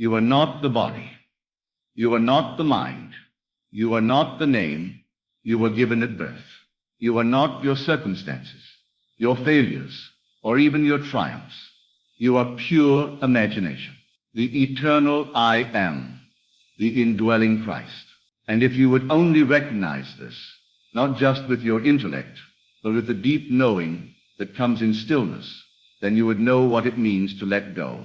You are not the body. You are not the mind. You are not the name you were given at birth. You are not your circumstances, your failures, or even your triumphs. You are pure imagination, the eternal I am, the indwelling Christ. And if you would only recognize this, not just with your intellect, but with the deep knowing that comes in stillness, then you would know what it means to let go,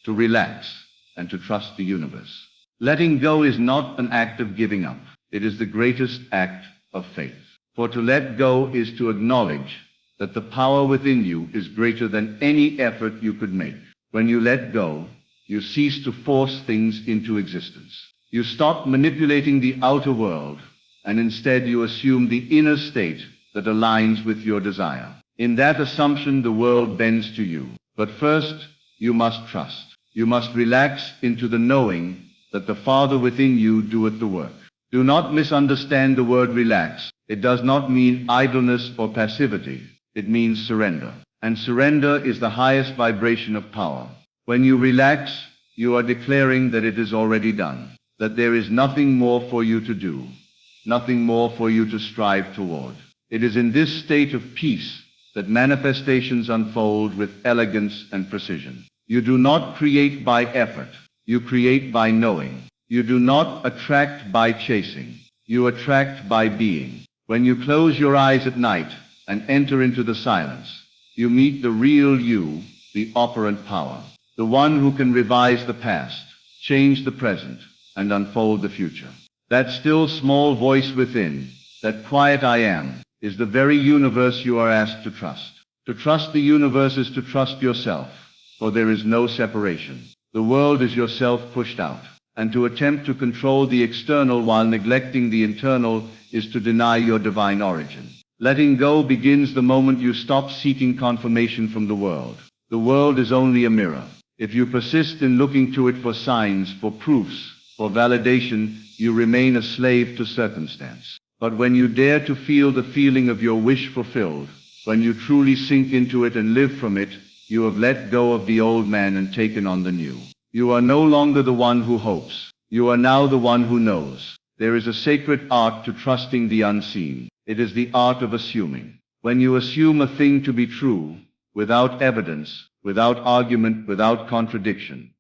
to relax, and to trust the universe. Letting go is not an act of giving up. It is the greatest act of faith. For to let go is to acknowledge that the power within you is greater than any effort you could make. When you let go, you cease to force things into existence. You stop manipulating the outer world, and instead you assume the inner state that aligns with your desire. In that assumption, the world bends to you. But first, you must trust. You must relax into the knowing that the Father within you doeth the work. Do not misunderstand the word relax. It does not mean idleness or passivity. It means surrender. And surrender is the highest vibration of power. When you relax, you are declaring that it is already done, that there is nothing more for you to do, nothing more for you to strive toward. It is in this state of peace that manifestations unfold with elegance and precision. You do not create by effort. You create by knowing. You do not attract by chasing. You attract by being. When you close your eyes at night and enter into the silence, you meet the real you, the operant power, the one who can revise the past, change the present, and unfold the future. That still small voice within, that quiet I am, is the very universe you are asked to trust. To trust the universe is to trust yourself, for there is no separation. The world is yourself pushed out. And to attempt to control the external while neglecting the internal is to deny your divine origin. Letting go begins the moment you stop seeking confirmation from the world. The world is only a mirror. If you persist in looking to it for signs, for proofs, for validation, you remain a slave to circumstance. But when you dare to feel the feeling of your wish fulfilled, when you truly sink into it and live from it, you have let go of the old man and taken on the new. You are no longer the one who hopes. You are now the one who knows. There is a sacred art to trusting the unseen. It is the art of assuming. When you assume a thing to be true, without evidence, without argument, without contradiction,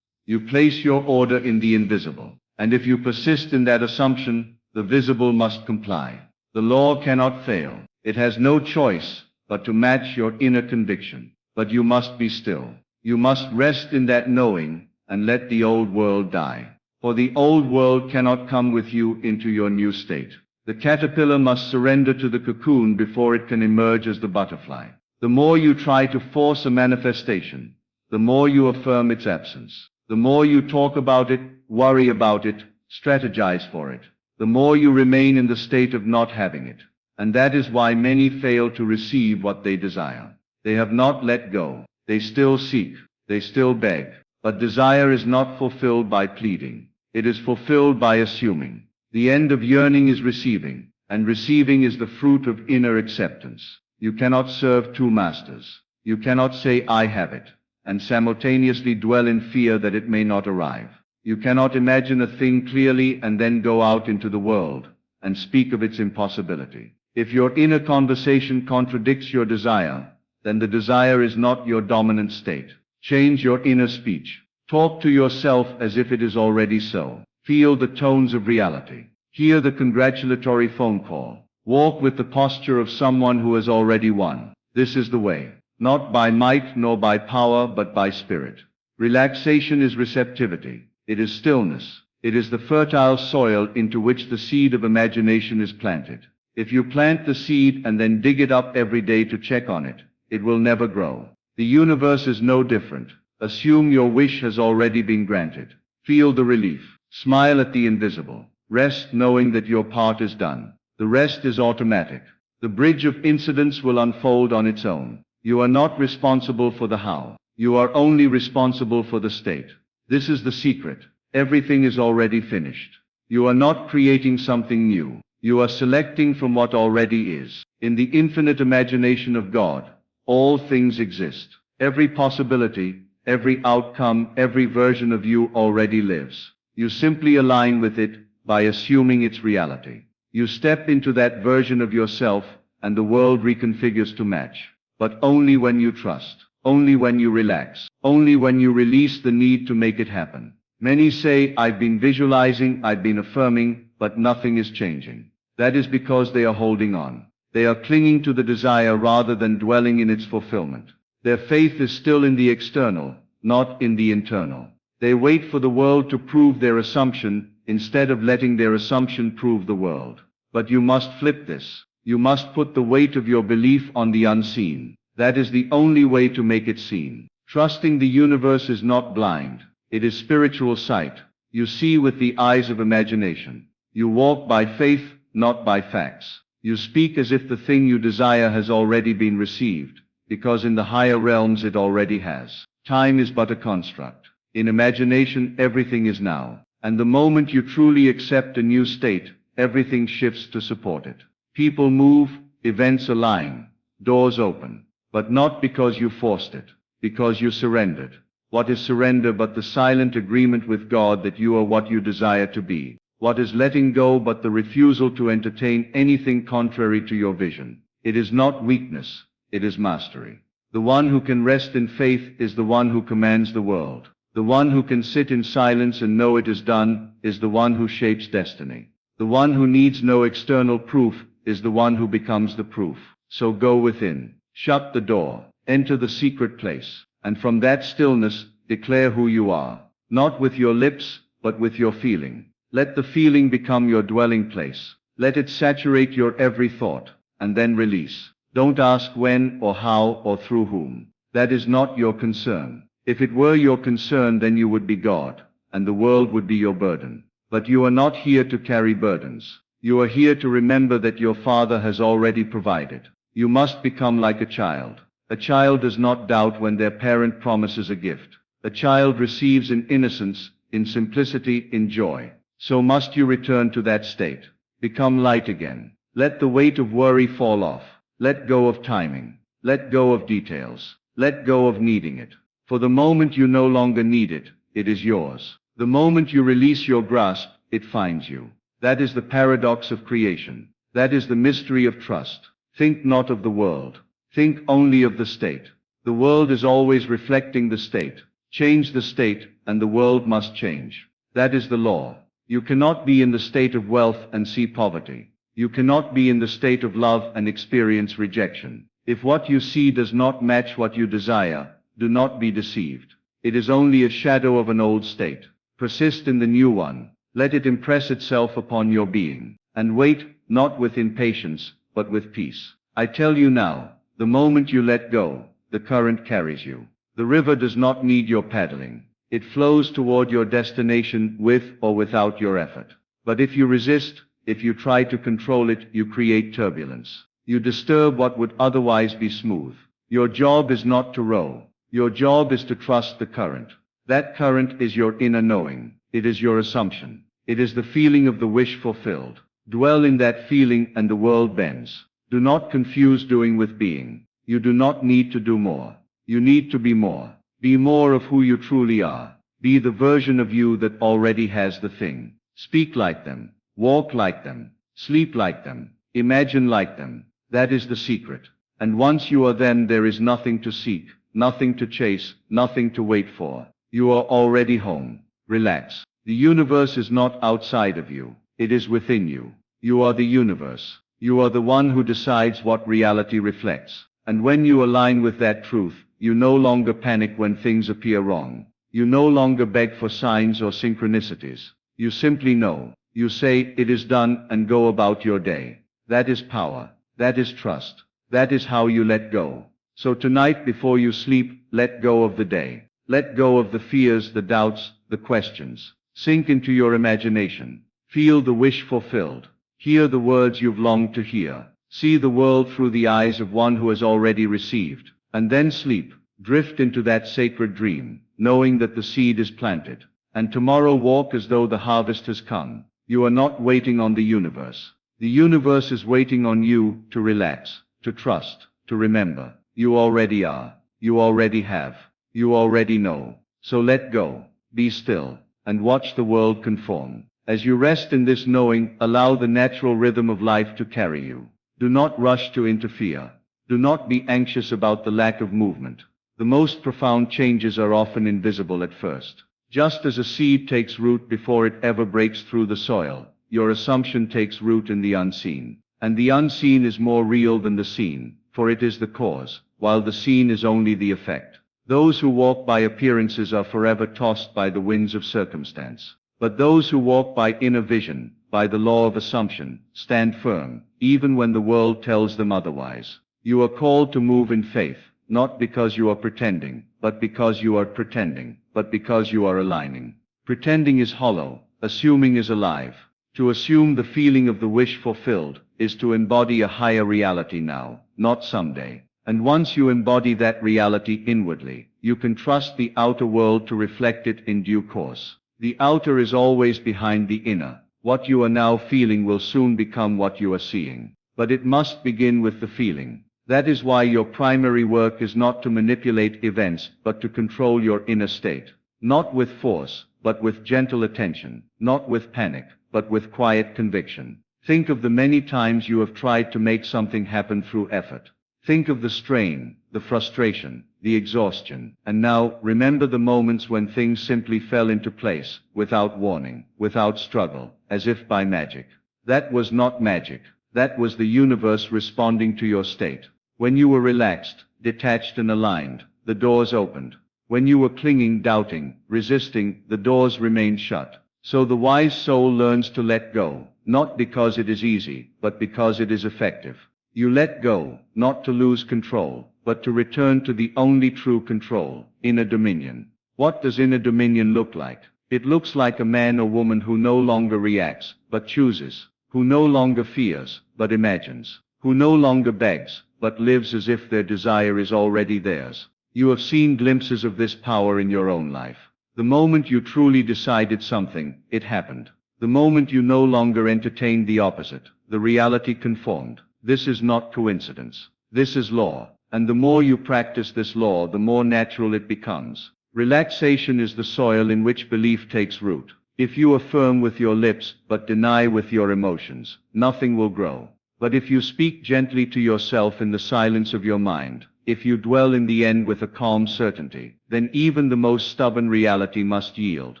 you place your order in the invisible. And if you persist in that assumption, the visible must comply. The law cannot fail. It has no choice but to match your inner conviction. But you must be still. You must rest in that knowing and let the old world die. For the old world cannot come with you into your new state. The caterpillar must surrender to the cocoon before it can emerge as the butterfly. The more you try to force a manifestation, the more you affirm its absence. The more you talk about it, worry about it, strategize for it, the more you remain in the state of not having it. And that is why many fail to receive what they desire. They have not let go. They still seek. They still beg. But desire is not fulfilled by pleading. It is fulfilled by assuming. The end of yearning is receiving, and receiving is the fruit of inner acceptance. You cannot serve two masters. You cannot say, I have it, and simultaneously dwell in fear that it may not arrive. You cannot imagine a thing clearly and then go out into the world and speak of its impossibility. If your inner conversation contradicts your desire, then the desire is not your dominant state. Change your inner speech. Talk to yourself as if it is already so. Feel the tones of reality. Hear the congratulatory phone call. Walk with the posture of someone who has already won. This is the way. Not by might nor by power, but by spirit. Relaxation is receptivity. It is stillness. It is the fertile soil into which the seed of imagination is planted. If you plant the seed and then dig it up every day to check on it, it will never grow. The universe is no different. Assume your wish has already been granted. Feel the relief. Smile at the invisible. Rest knowing that your part is done. The rest is automatic. The bridge of incidents will unfold on its own. You are not responsible for the how. You are only responsible for the state. This is the secret. Everything is already finished. You are not creating something new. You are selecting from what already is. In the infinite imagination of God, all things exist. Every possibility, every outcome, every version of you already lives. You simply align with it by assuming its reality. You step into that version of yourself, and the world reconfigures to match. But only when you trust, only when you relax, only when you release the need to make it happen. Many say, I've been visualizing, I've been affirming, but nothing is changing. That is because they are holding on. They are clinging to the desire rather than dwelling in its fulfillment. Their faith is still in the external, not in the internal. They wait for the world to prove their assumption, instead of letting their assumption prove the world. But you must flip this. You must put the weight of your belief on the unseen. That is the only way to make it seen. Trusting the universe is not blind. It is spiritual sight. You see with the eyes of imagination. You walk by faith, not by facts. You speak as if the thing you desire has already been received, because in the higher realms it already has. Time is but a construct. In imagination, everything is now. And the moment you truly accept a new state, everything shifts to support it. People move, events align, doors open. But not because you forced it, because you surrendered. What is surrender but the silent agreement with God that you are what you desire to be? What is letting go but the refusal to entertain anything contrary to your vision? It is not weakness, it is mastery. The one who can rest in faith is the one who commands the world. The one who can sit in silence and know it is done is the one who shapes destiny. The one who needs no external proof is the one who becomes the proof. So go within, shut the door, enter the secret place, and from that stillness, declare who you are. Not with your lips, but with your feeling. Let the feeling become your dwelling place. Let it saturate your every thought, and then release. Don't ask when or how or through whom. That is not your concern. If it were your concern, then you would be God, and the world would be your burden. But you are not here to carry burdens. You are here to remember that your Father has already provided. You must become like a child. A child does not doubt when their parent promises a gift. A child receives in innocence, in simplicity, in joy. So must you return to that state. Become light again. Let the weight of worry fall off. Let go of timing. Let go of details. Let go of needing it. For the moment you no longer need it, it is yours. The moment you release your grasp, it finds you. That is the paradox of creation. That is the mystery of trust. Think not of the world. Think only of the state. The world is always reflecting the state. Change the state, and the world must change. That is the law. You cannot be in the state of wealth and see poverty. You cannot be in the state of love and experience rejection. If what you see does not match what you desire, do not be deceived. It is only a shadow of an old state. Persist in the new one. Let it impress itself upon your being. And wait, not with impatience, but with peace. I tell you now, the moment you let go, the current carries you. The river does not need your paddling. It flows toward your destination with or without your effort. But if you resist, if you try to control it, you create turbulence. You disturb what would otherwise be smooth. Your job is not to row. Your job is to trust the current. That current is your inner knowing. It is your assumption. It is the feeling of the wish fulfilled. Dwell in that feeling and the world bends. Do not confuse doing with being. You do not need to do more. You need to be more. Be more of who you truly are. Be the version of you that already has the thing. Speak like them. Walk like them. Sleep like them. Imagine like them. That is the secret. And once you are them, there is nothing to seek, nothing to chase, nothing to wait for. You are already home. Relax. The universe is not outside of you. It is within you. You are the universe. You are the one who decides what reality reflects. And when you align with that truth, you no longer panic when things appear wrong. You no longer beg for signs or synchronicities. You simply know. You say, it is done, and go about your day. That is power. That is trust. That is how you let go. So tonight before you sleep, let go of the day. Let go of the fears, the doubts, the questions. Sink into your imagination. Feel the wish fulfilled. Hear the words you've longed to hear. See the world through the eyes of one who has already received. And then sleep. Drift into that sacred dream, knowing that the seed is planted. And tomorrow walk as though the harvest has come. You are not waiting on the universe. The universe is waiting on you to relax, to trust, to remember. You already are. You already have. You already know. So let go, be still, and watch the world conform. As you rest in this knowing, allow the natural rhythm of life to carry you. Do not rush to interfere. Do not be anxious about the lack of movement. The most profound changes are often invisible at first. Just as a seed takes root before it ever breaks through the soil, your assumption takes root in the unseen. And the unseen is more real than the seen, for it is the cause, while the seen is only the effect. Those who walk by appearances are forever tossed by the winds of circumstance. But those who walk by inner vision, by the law of assumption, stand firm, even when the world tells them otherwise. You are called to move in faith, not because you are pretending, but because you are pretending, but because you are aligning. Pretending is hollow, assuming is alive. To assume the feeling of the wish fulfilled is to embody a higher reality now, not someday. And once you embody that reality inwardly, you can trust the outer world to reflect it in due course. The outer is always behind the inner. What you are now feeling will soon become what you are seeing. But it must begin with the feeling. That is why your primary work is not to manipulate events, but to control your inner state. Not with force, but with gentle attention. Not with panic, but with quiet conviction. Think of the many times you have tried to make something happen through effort. Think of the strain, the frustration, the exhaustion, and now remember the moments when things simply fell into place, without warning, without struggle, as if by magic. That was not magic. That was the universe responding to your state. When you were relaxed, detached and aligned, the doors opened. When you were clinging, doubting, resisting, the doors remained shut. So the wise soul learns to let go, not because it is easy, but because it is effective. You let go, not to lose control, but to return to the only true control, inner dominion. What does inner dominion look like? It looks like a man or woman who no longer reacts, but chooses, who no longer fears, but imagines, who no longer begs, but lives as if their desire is already theirs. You have seen glimpses of this power in your own life. The moment you truly decided something, it happened. The moment you no longer entertained the opposite, the reality conformed. This is not coincidence. This is law. And the more you practice this law, the more natural it becomes. Relaxation is the soil in which belief takes root. If you affirm with your lips, but deny with your emotions, nothing will grow. But if you speak gently to yourself in the silence of your mind, if you dwell in the end with a calm certainty, then even the most stubborn reality must yield.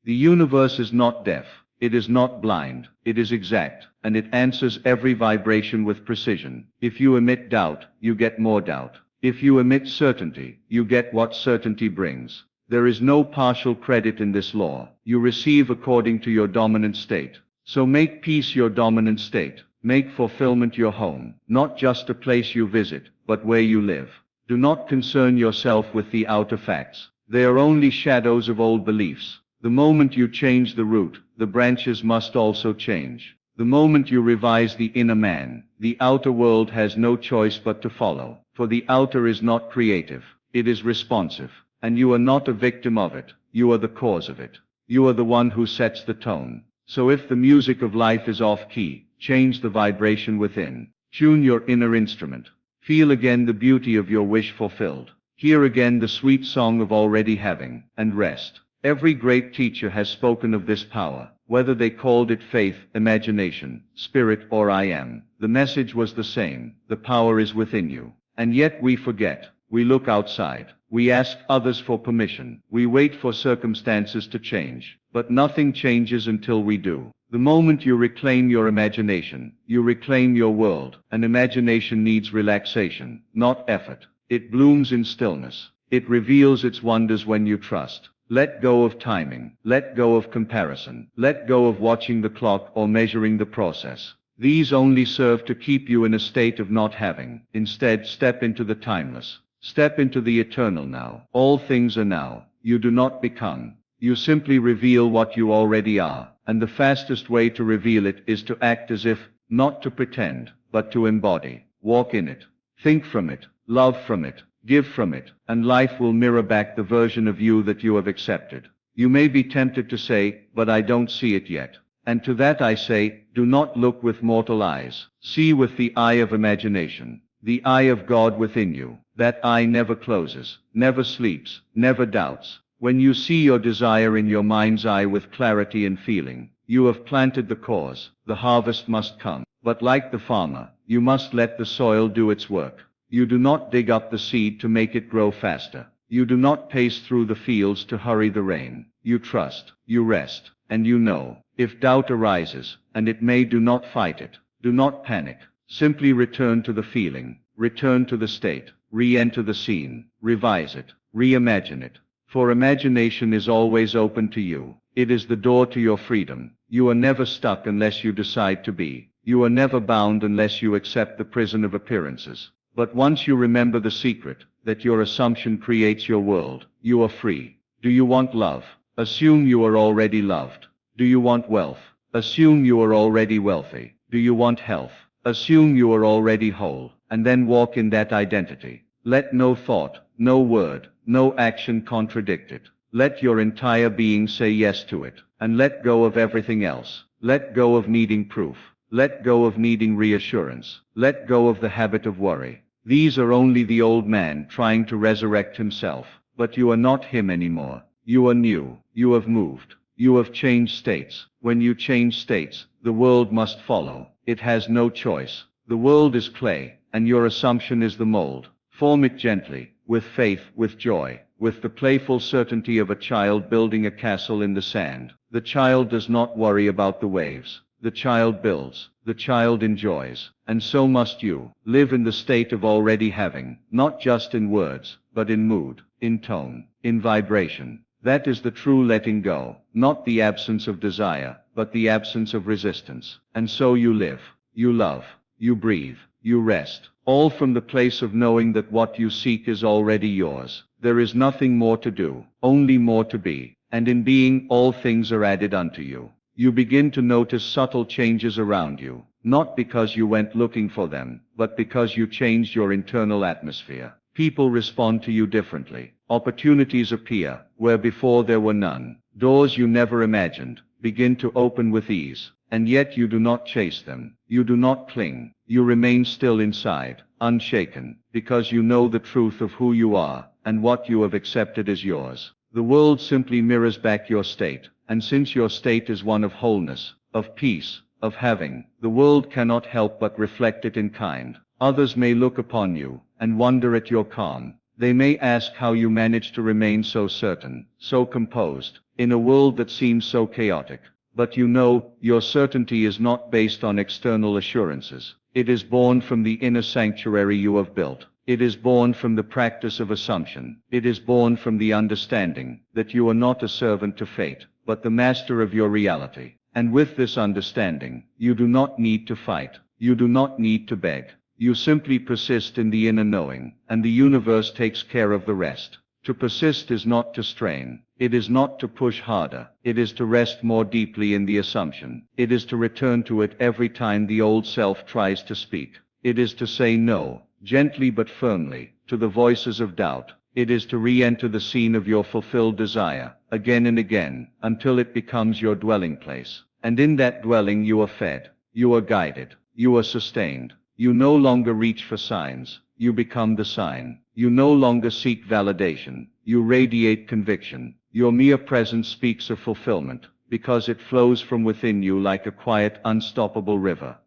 The universe is not deaf. It is not blind. It is exact, and it answers every vibration with precision. If you emit doubt, you get more doubt. If you emit certainty, you get what certainty brings. There is no partial credit in this law. You receive according to your dominant state. So make peace your dominant state. Make fulfillment your home, not just a place you visit, but where you live. Do not concern yourself with the outer facts. They are only shadows of old beliefs. The moment you change the root, the branches must also change. The moment you revise the inner man, the outer world has no choice but to follow. For the outer is not creative. It is responsive. And you are not a victim of it. You are the cause of it. You are the one who sets the tone. So if the music of life is off key, change the vibration within. Tune your inner instrument. Feel again the beauty of your wish fulfilled. Hear again the sweet song of already having, and rest. Every great teacher has spoken of this power, whether they called it faith, imagination, spirit, or I am. The message was the same. The power is within you. And yet we forget. We look outside. We ask others for permission. We wait for circumstances to change. But nothing changes until we do. The moment you reclaim your imagination, you reclaim your world. And imagination needs relaxation, not effort. It blooms in stillness. It reveals its wonders when you trust. Let go of timing. Let go of comparison. Let go of watching the clock or measuring the process. These only serve to keep you in a state of not having. Instead, step into the timeless. Step into the eternal now. All things are now. You do not become. You simply reveal what you already are. And the fastest way to reveal it is to act as if, not to pretend, but to embody. Walk in it. Think from it. Love from it. Give from it. And life will mirror back the version of you that you have accepted. You may be tempted to say, but I don't see it yet. And to that I say, do not look with mortal eyes. See with the eye of imagination. The eye of God within you. That eye never closes, never sleeps, never doubts. When you see your desire in your mind's eye with clarity and feeling, you have planted the cause. The harvest must come. But like the farmer, you must let the soil do its work. You do not dig up the seed to make it grow faster. You do not pace through the fields to hurry the rain. You trust, you rest, and you know. If doubt arises, and it may, do not fight it. Do not panic. Simply return to the feeling, return to the state, re-enter the scene, revise it, reimagine it. For imagination is always open to you. It is the door to your freedom. You are never stuck unless you decide to be. You are never bound unless you accept the prison of appearances. But once you remember the secret, that your assumption creates your world, you are free. Do you want love? Assume you are already loved. Do you want wealth? Assume you are already wealthy. Do you want health? Assume you are already whole, and then walk in that identity. Let no thought, no word, no action contradict it. Let your entire being say yes to it, and let go of everything else. Let go of needing proof. Let go of needing reassurance. Let go of the habit of worry. These are only the old man trying to resurrect himself. But you are not him anymore. You are new. You have moved. You have changed states. When you change states, the world must follow. It has no choice. The world is clay, and your assumption is the mold. Form it gently, with faith, with joy, with the playful certainty of a child building a castle in the sand. The child does not worry about the waves. The child builds. The child enjoys. And so must you. Live in the state of already having, not just in words, but in mood, in tone, in vibration. That is the true letting go, not the absence of desire, but the absence of resistance. And so you live, you love, you breathe, you rest, all from the place of knowing that what you seek is already yours. There is nothing more to do, only more to be, and in being all things are added unto you. You begin to notice subtle changes around you, not because you went looking for them, but because you changed your internal atmosphere. People respond to you differently. Opportunities appear where before there were none. Doors you never imagined begin to open with ease, and yet you do not chase them. You do not cling. You remain still inside, unshaken, because you know the truth of who you are, and what you have accepted as yours. The world simply mirrors back your state, and since your state is one of wholeness, of peace, of having, the world cannot help but reflect it in kind. Others may look upon you, and wonder at your calm. They may ask how you manage to remain so certain, so composed, in a world that seems so chaotic. But you know, your certainty is not based on external assurances. It is born from the inner sanctuary you have built. It is born from the practice of assumption. It is born from the understanding that you are not a servant to fate, but the master of your reality. And with this understanding, you do not need to fight. You do not need to beg. You simply persist in the inner knowing, and the universe takes care of the rest. To persist is not to strain. It is not to push harder. It is to rest more deeply in the assumption. It is to return to it every time the old self tries to speak. It is to say no, gently but firmly, to the voices of doubt. It is to re-enter the scene of your fulfilled desire, again and again, until it becomes your dwelling place. And in that dwelling you are fed, you are guided, you are sustained. You no longer reach for signs, you become the sign. You no longer seek validation, you radiate conviction. Your mere presence speaks of fulfillment, because it flows from within you like a quiet, unstoppable river.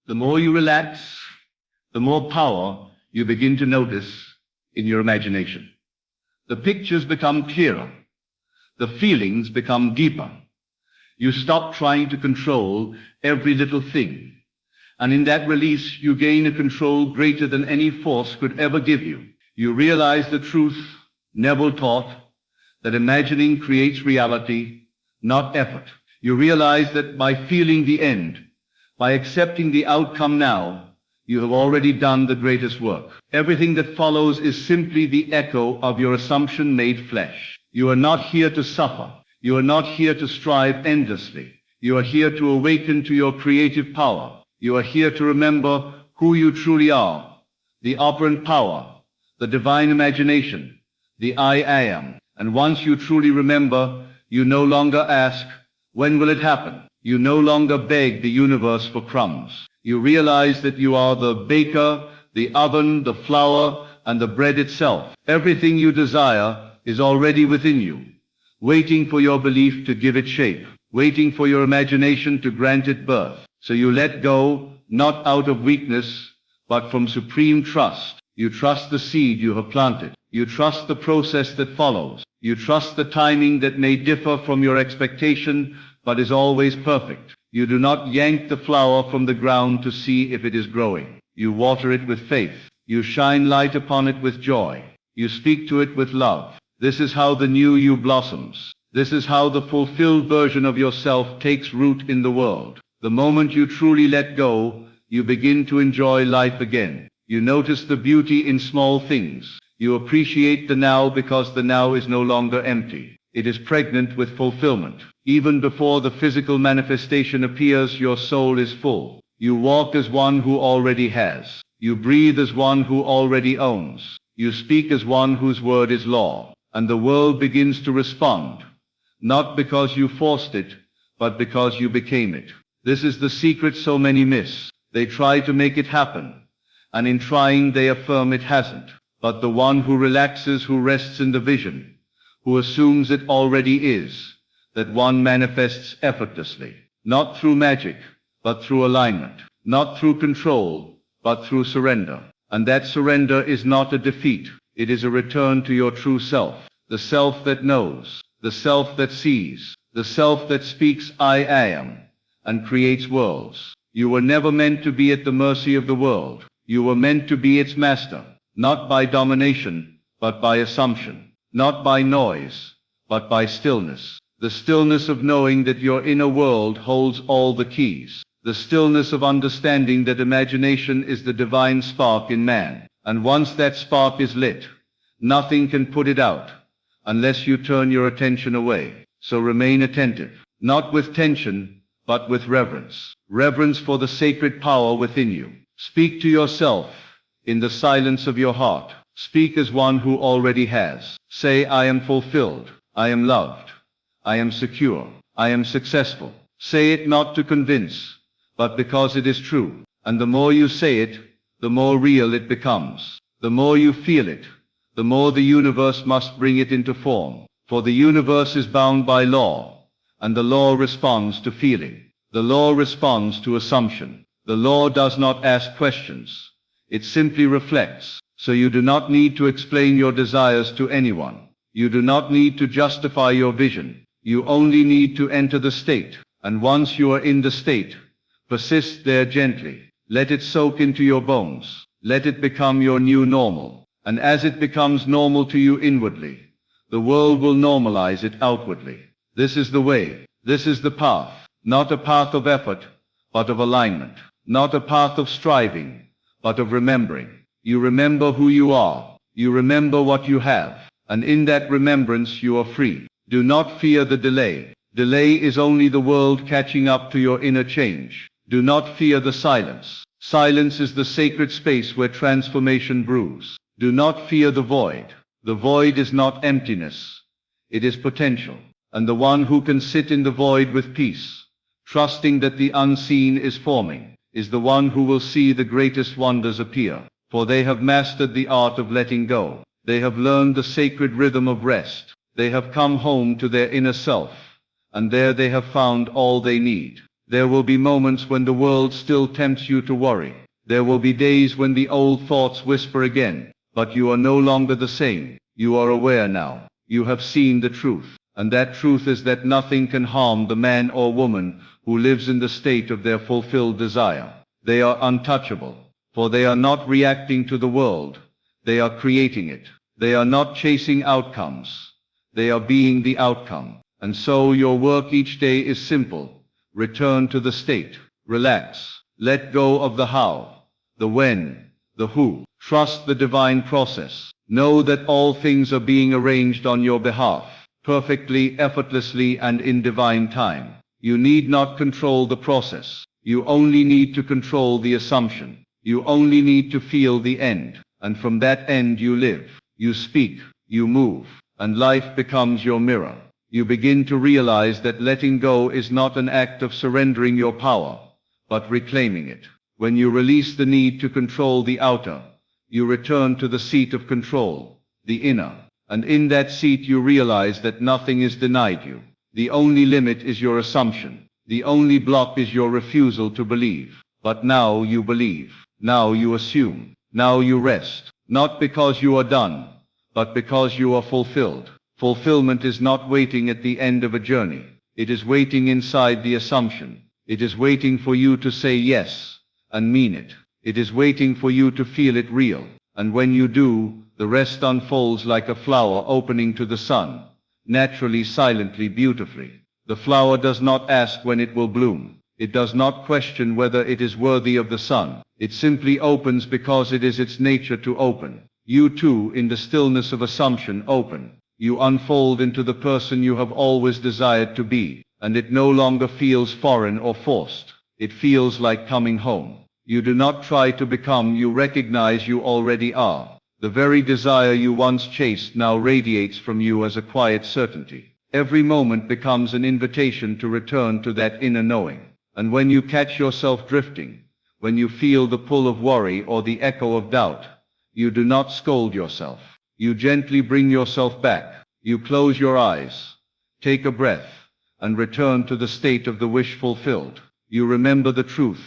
The more you relax, the more power you begin to notice in your imagination. The pictures become clearer. The feelings become deeper. You stop trying to control every little thing. And in that release, you gain a control greater than any force could ever give you. You realize the truth Neville taught, that imagining creates reality, not effort. You realize that by feeling the end, by accepting the outcome now, you have already done the greatest work. Everything that follows is simply the echo of your assumption made flesh. You are not here to suffer. You are not here to strive endlessly. You are here to awaken to your creative power. You are here to remember who you truly are, the operant power, the divine imagination, the I am. And once you truly remember, you no longer ask, when will it happen? You no longer beg the universe for crumbs. You realize that you are the baker, the oven, the flour, and the bread itself. Everything you desire is already within you, waiting for your belief to give it shape, waiting for your imagination to grant it birth. So you let go, not out of weakness, but from supreme trust. You trust the seed you have planted. You trust the process that follows. You trust the timing that may differ from your expectation, but is always perfect. You do not yank the flower from the ground to see if it is growing. You water it with faith. You shine light upon it with joy. You speak to it with love. This is how the new you blossoms. This is how the fulfilled version of yourself takes root in the world. The moment you truly let go, you begin to enjoy life again. You notice the beauty in small things. You appreciate the now because the now is no longer empty. It is pregnant with fulfillment. Even before the physical manifestation appears, your soul is full. You walk as one who already has. You breathe as one who already owns. You speak as one whose word is law. And the world begins to respond, not because you forced it, but because you became it. This is the secret so many miss. They try to make it happen, and in trying they affirm it hasn't. But the one who relaxes, who rests in the vision, who assumes it already is, that one manifests effortlessly, not through magic, but through alignment, not through control, but through surrender. And that surrender is not a defeat. It is a return to your true self, the self that knows, the self that sees, the self that speaks I am, and creates worlds. You were never meant to be at the mercy of the world. You were meant to be its master, not by domination, but by assumption, not by noise, but by stillness. The stillness of knowing that your inner world holds all the keys. The stillness of understanding that imagination is the divine spark in man. And once that spark is lit, nothing can put it out, unless you turn your attention away. So remain attentive, not with tension, but with reverence. Reverence for the sacred power within you. Speak to yourself in the silence of your heart. Speak as one who already has. Say, I am fulfilled. I am loved. I am secure. I am successful. Say it not to convince, but because it is true. And the more you say it, the more real it becomes. The more you feel it, the more the universe must bring it into form. For the universe is bound by law, and the law responds to feeling. The law responds to assumption. The law does not ask questions. It simply reflects. So you do not need to explain your desires to anyone. You do not need to justify your vision. You only need to enter the state. And once you are in the state, persist there gently. Let it soak into your bones. Let it become your new normal. And as it becomes normal to you inwardly, the world will normalize it outwardly. This is the way. This is the path. Not a path of effort, but of alignment. Not a path of striving, but of remembering. You remember who you are. You remember what you have. And in that remembrance you are free. Do not fear the delay. Delay is only the world catching up to your inner change. Do not fear the silence. Silence is the sacred space where transformation brews. Do not fear the void. The void is not emptiness. It is potential. And the one who can sit in the void with peace, trusting that the unseen is forming, is the one who will see the greatest wonders appear. For they have mastered the art of letting go. They have learned the sacred rhythm of rest. They have come home to their inner self, and there they have found all they need. There will be moments when the world still tempts you to worry. There will be days when the old thoughts whisper again. But you are no longer the same. You are aware now. You have seen the truth. And that truth is that nothing can harm the man or woman who lives in the state of their fulfilled desire. They are untouchable, for they are not reacting to the world. They are creating it. They are not chasing outcomes. They are being the outcome. And so your work each day is simple. Return to the state. Relax. Let go of the how, the when, the who. Trust the divine process. Know that all things are being arranged on your behalf, perfectly, effortlessly, and in divine time. You need not control the process. You only need to control the assumption. You only need to feel the end. And from that end you live. You speak. You move. And life becomes your mirror. You begin to realize that letting go is not an act of surrendering your power, but reclaiming it. When you release the need to control the outer, You return to the seat of control, the inner. And in that seat you realize that nothing is denied you. The only limit is your assumption. The only block is your refusal to believe. But now you believe. Now you assume. Now you rest. Not because you are done, but because you are fulfilled. Fulfillment is not waiting at the end of a journey. It is waiting inside the assumption. It is waiting for you to say yes, and mean it. It is waiting for you to feel it real. And when you do, the rest unfolds like a flower opening to the sun, naturally, silently, beautifully. The flower does not ask when it will bloom. It does not question whether it is worthy of the sun. It simply opens because it is its nature to open. You too, in the stillness of assumption, open. You unfold into the person you have always desired to be, and it no longer feels foreign or forced. It feels like coming home. You do not try to become, you recognize you already are. The very desire you once chased now radiates from you as a quiet certainty. Every moment becomes an invitation to return to that inner knowing. And when you catch yourself drifting, when you feel the pull of worry or the echo of doubt, you do not scold yourself. You gently bring yourself back. You close your eyes, take a breath, and return to the state of the wish fulfilled. You remember the truth.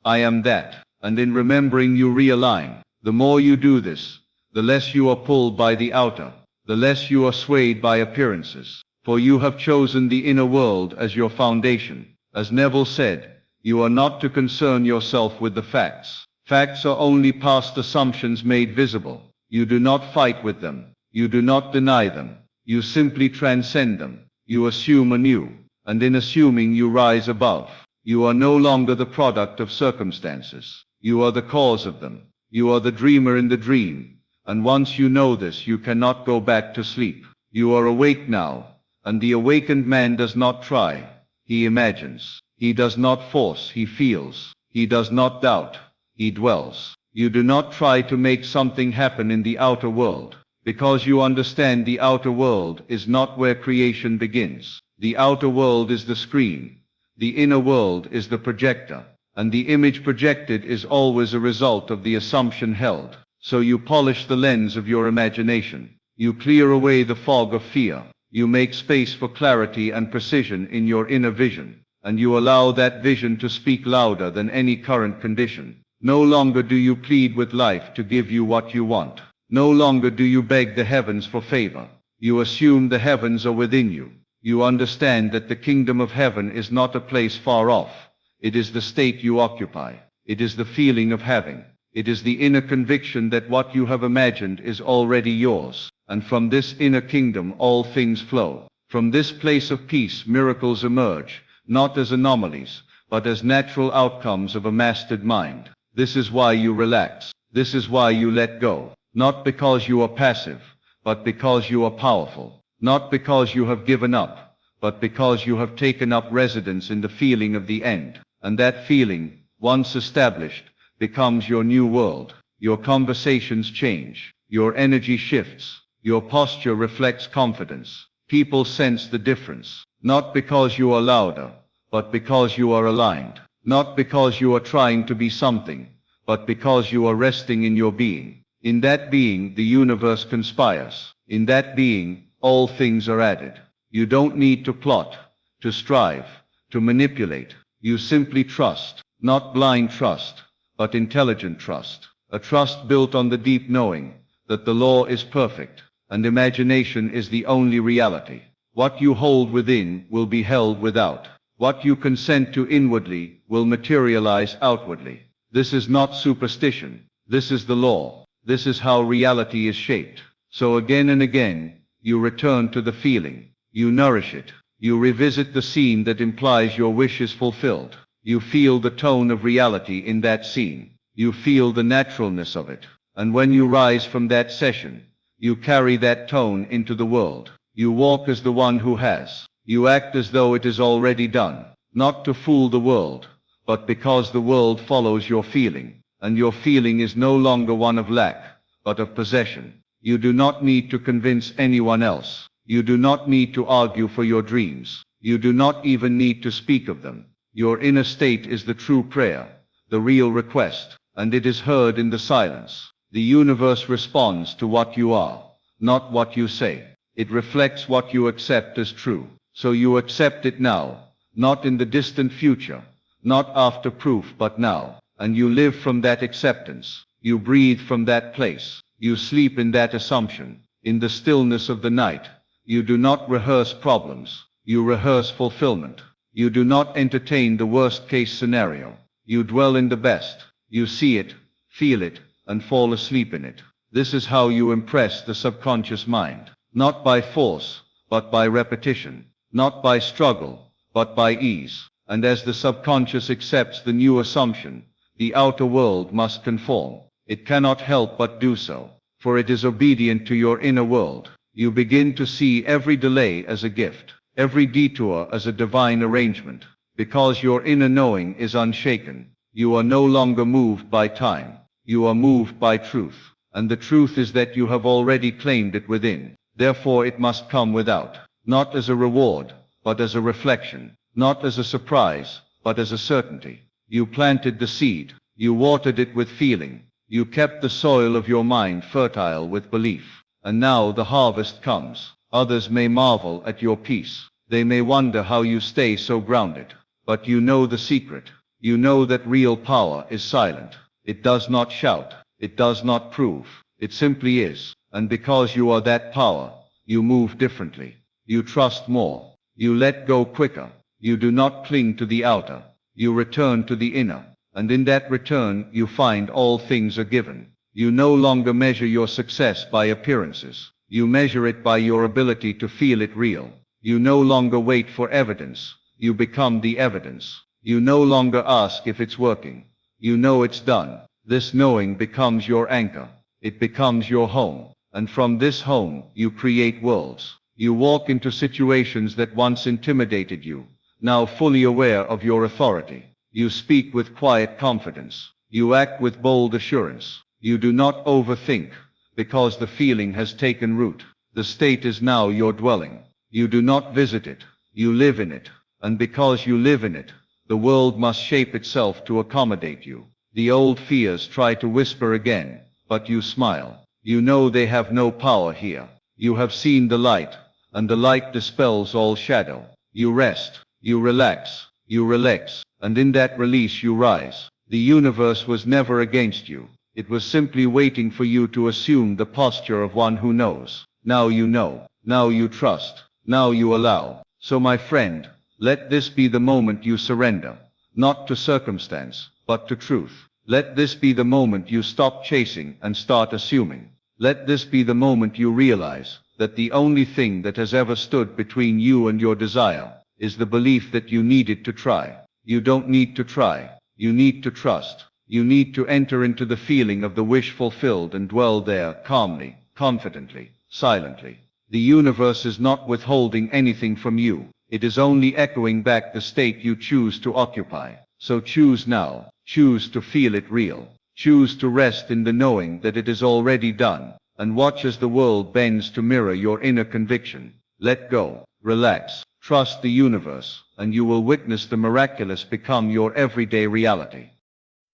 I am that. And in remembering you realign. The more you do this, the less you are pulled by the outer, the less you are swayed by appearances. For you have chosen the inner world as your foundation. As Neville said, you are not to concern yourself with the facts. Facts are only past assumptions made visible. You do not fight with them. You do not deny them. You simply transcend them. You assume anew. And in assuming you rise above. You are no longer the product of circumstances. You are the cause of them. You are the dreamer in the dream. And once you know this, you cannot go back to sleep. You are awake now. And the awakened man does not try. He imagines. He does not force. He feels. He does not doubt. He dwells. You do not try to make something happen in the outer world, because you understand the outer world is not where creation begins. The outer world is the screen. The inner world is the projector, and the image projected is always a result of the assumption held. So you polish the lens of your imagination. You clear away the fog of fear. You make space for clarity and precision in your inner vision, and you allow that vision to speak louder than any current condition. No longer do you plead with life to give you what you want. No longer do you beg the heavens for favor. You assume the heavens are within you. You understand that the kingdom of heaven is not a place far off. It is the state you occupy. It is the feeling of having. It is the inner conviction that what you have imagined is already yours. And from this inner kingdom all things flow. From this place of peace miracles emerge, not as anomalies, but as natural outcomes of a mastered mind. This is why you relax. This is why you let go. Not because you are passive, but because you are powerful. Not because you have given up, but because you have taken up residence in the feeling of the end. And that feeling, once established, becomes your new world. Your conversations change. Your energy shifts. Your posture reflects confidence. People sense the difference. Not because you are louder, but because you are aligned. Not because you are trying to be something, but because you are resting in your being. In that being, the universe conspires. In that being, all things are added. You don't need to plot, to strive, to manipulate. You simply trust. Not blind trust, but intelligent trust. A trust built on the deep knowing that the law is perfect, and imagination is the only reality. What you hold within will be held without. What you consent to inwardly will materialize outwardly. This is not superstition. This is the law. This is how reality is shaped. So again and again, you return to the feeling. You nourish it. You revisit the scene that implies your wish is fulfilled. You feel the tone of reality in that scene. You feel the naturalness of it. And when you rise from that session, you carry that tone into the world. You walk as the one who has. You act as though it is already done. Not to fool the world, but because the world follows your feeling. And your feeling is no longer one of lack, but of possession. You do not need to convince anyone else. You do not need to argue for your dreams. You do not even need to speak of them. Your inner state is the true prayer, the real request, and it is heard in the silence. The universe responds to what you are, not what you say. It reflects what you accept as true. So you accept it now, not in the distant future, not after proof but now. And you live from that acceptance. You breathe from that place. You sleep in that assumption. In the stillness of the night, you do not rehearse problems. You rehearse fulfillment. You do not entertain the worst-case scenario. You dwell in the best. You see it, feel it, and fall asleep in it. This is how you impress the subconscious mind. Not by force, but by repetition. Not by struggle, but by ease. And as the subconscious accepts the new assumption, the outer world must conform. It cannot help but do so, for it is obedient to your inner world. You begin to see every delay as a gift, every detour as a divine arrangement. Because your inner knowing is unshaken, you are no longer moved by time. You are moved by truth. And the truth is that you have already claimed it within. Therefore it must come without, not as a reward, but as a reflection, not as a surprise, but as a certainty. You planted the seed. You watered it with feeling. You kept the soil of your mind fertile with belief. And now the harvest comes. Others may marvel at your peace. They may wonder how you stay so grounded. But you know the secret. You know that real power is silent. It does not shout. It does not prove. It simply is. And because you are that power, you move differently. You trust more. You let go quicker. You do not cling to the outer. You return to the inner. And in that return, you find all things are given. You no longer measure your success by appearances. You measure it by your ability to feel it real. You no longer wait for evidence. You become the evidence. You no longer ask if it's working. You know it's done. This knowing becomes your anchor. It becomes your home. And from this home, you create worlds. You walk into situations that once intimidated you, now fully aware of your authority. You speak with quiet confidence. You act with bold assurance. You do not overthink, because the feeling has taken root. The state is now your dwelling. You do not visit it. You live in it. And because you live in it, the world must shape itself to accommodate you. The old fears try to whisper again, but you smile. You know they have no power here. You have seen the light, and the light dispels all shadow. You rest. You relax. You relax. And in that release you rise. The universe was never against you. It was simply waiting for you to assume the posture of one who knows. Now you know. Now you trust. Now you allow. So my friend, let this be the moment you surrender. Not to circumstance, but to truth. Let this be the moment you stop chasing and start assuming. Let this be the moment you realize that the only thing that has ever stood between you and your desire is the belief that you needed to try. You don't need to try. You need to trust. You need to enter into the feeling of the wish fulfilled and dwell there calmly, confidently, silently. The universe is not withholding anything from you. It is only echoing back the state you choose to occupy. So choose now. Choose to feel it real. Choose to rest in the knowing that it is already done. And watch as the world bends to mirror your inner conviction. Let go. Relax. Trust the universe, and you will witness the miraculous become your everyday reality.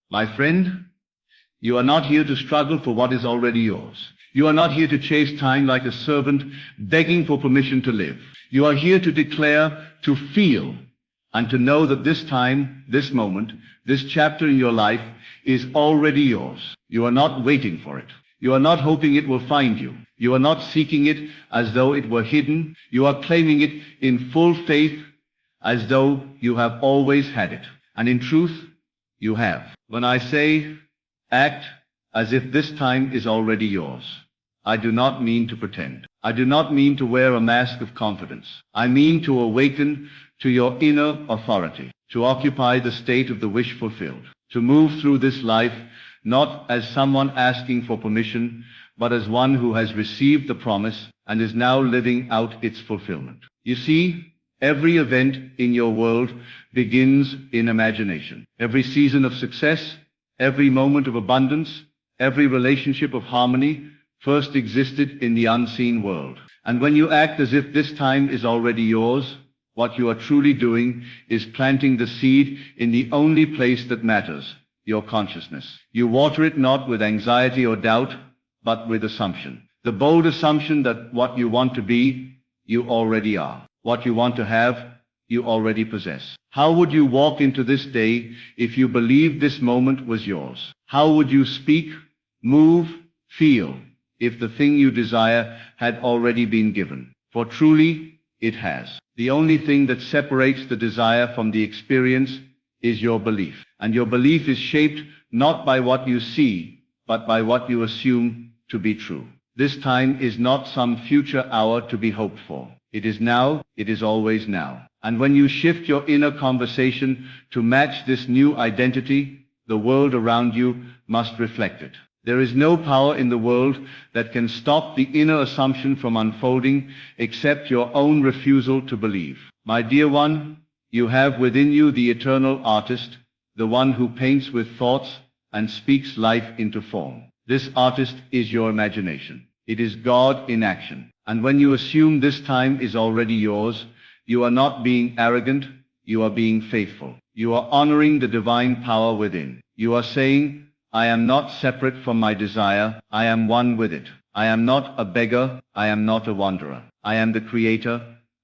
My friend, you are not here to struggle for what is already yours. You are not here to chase time like a servant begging for permission to live. You are here to declare, to feel, and to know that this time, this moment, this chapter in your life is already yours. You are not waiting for it. You are not hoping it will find you. You are not seeking it as though it were hidden. You are claiming it in full faith as though you have always had it. And in truth, you have. When I say act as if this time is already yours, I do not mean to pretend. I do not mean to wear a mask of confidence. I mean to awaken to your inner authority, to occupy the state of the wish fulfilled, to move through this life not as someone asking for permission, but as one who has received the promise and is now living out its fulfillment. You see, every event in your world begins in imagination. Every season of success, every moment of abundance, every relationship of harmony first existed in the unseen world. And when you act as if this time is already yours, what you are truly doing is planting the seed in the only place that matters, your consciousness. You water it not with anxiety or doubt, but with assumption. The bold assumption that what you want to be, you already are. What you want to have, you already possess. How would you walk into this day if you believed this moment was yours? How would you speak, move, feel, if the thing you desire had already been given? For truly, it has. The only thing that separates the desire from the experience is your belief. And your belief is shaped not by what you see, but by what you assume to be true. This time is not some future hour to be hoped for. It is now, it is always now. And when you shift your inner conversation to match this new identity, the world around you must reflect it. There is no power in the world that can stop the inner assumption from unfolding except your own refusal to believe. My dear one, you have within you the eternal artist, the one who paints with thoughts and speaks life into form. This artist is your imagination. It is God in action. And when you assume this time is already yours, you are not being arrogant, you are being faithful. You are honoring the divine power within. You are saying, I am not separate from my desire, I am one with it. I am not a beggar, I am not a wanderer. I am the creator,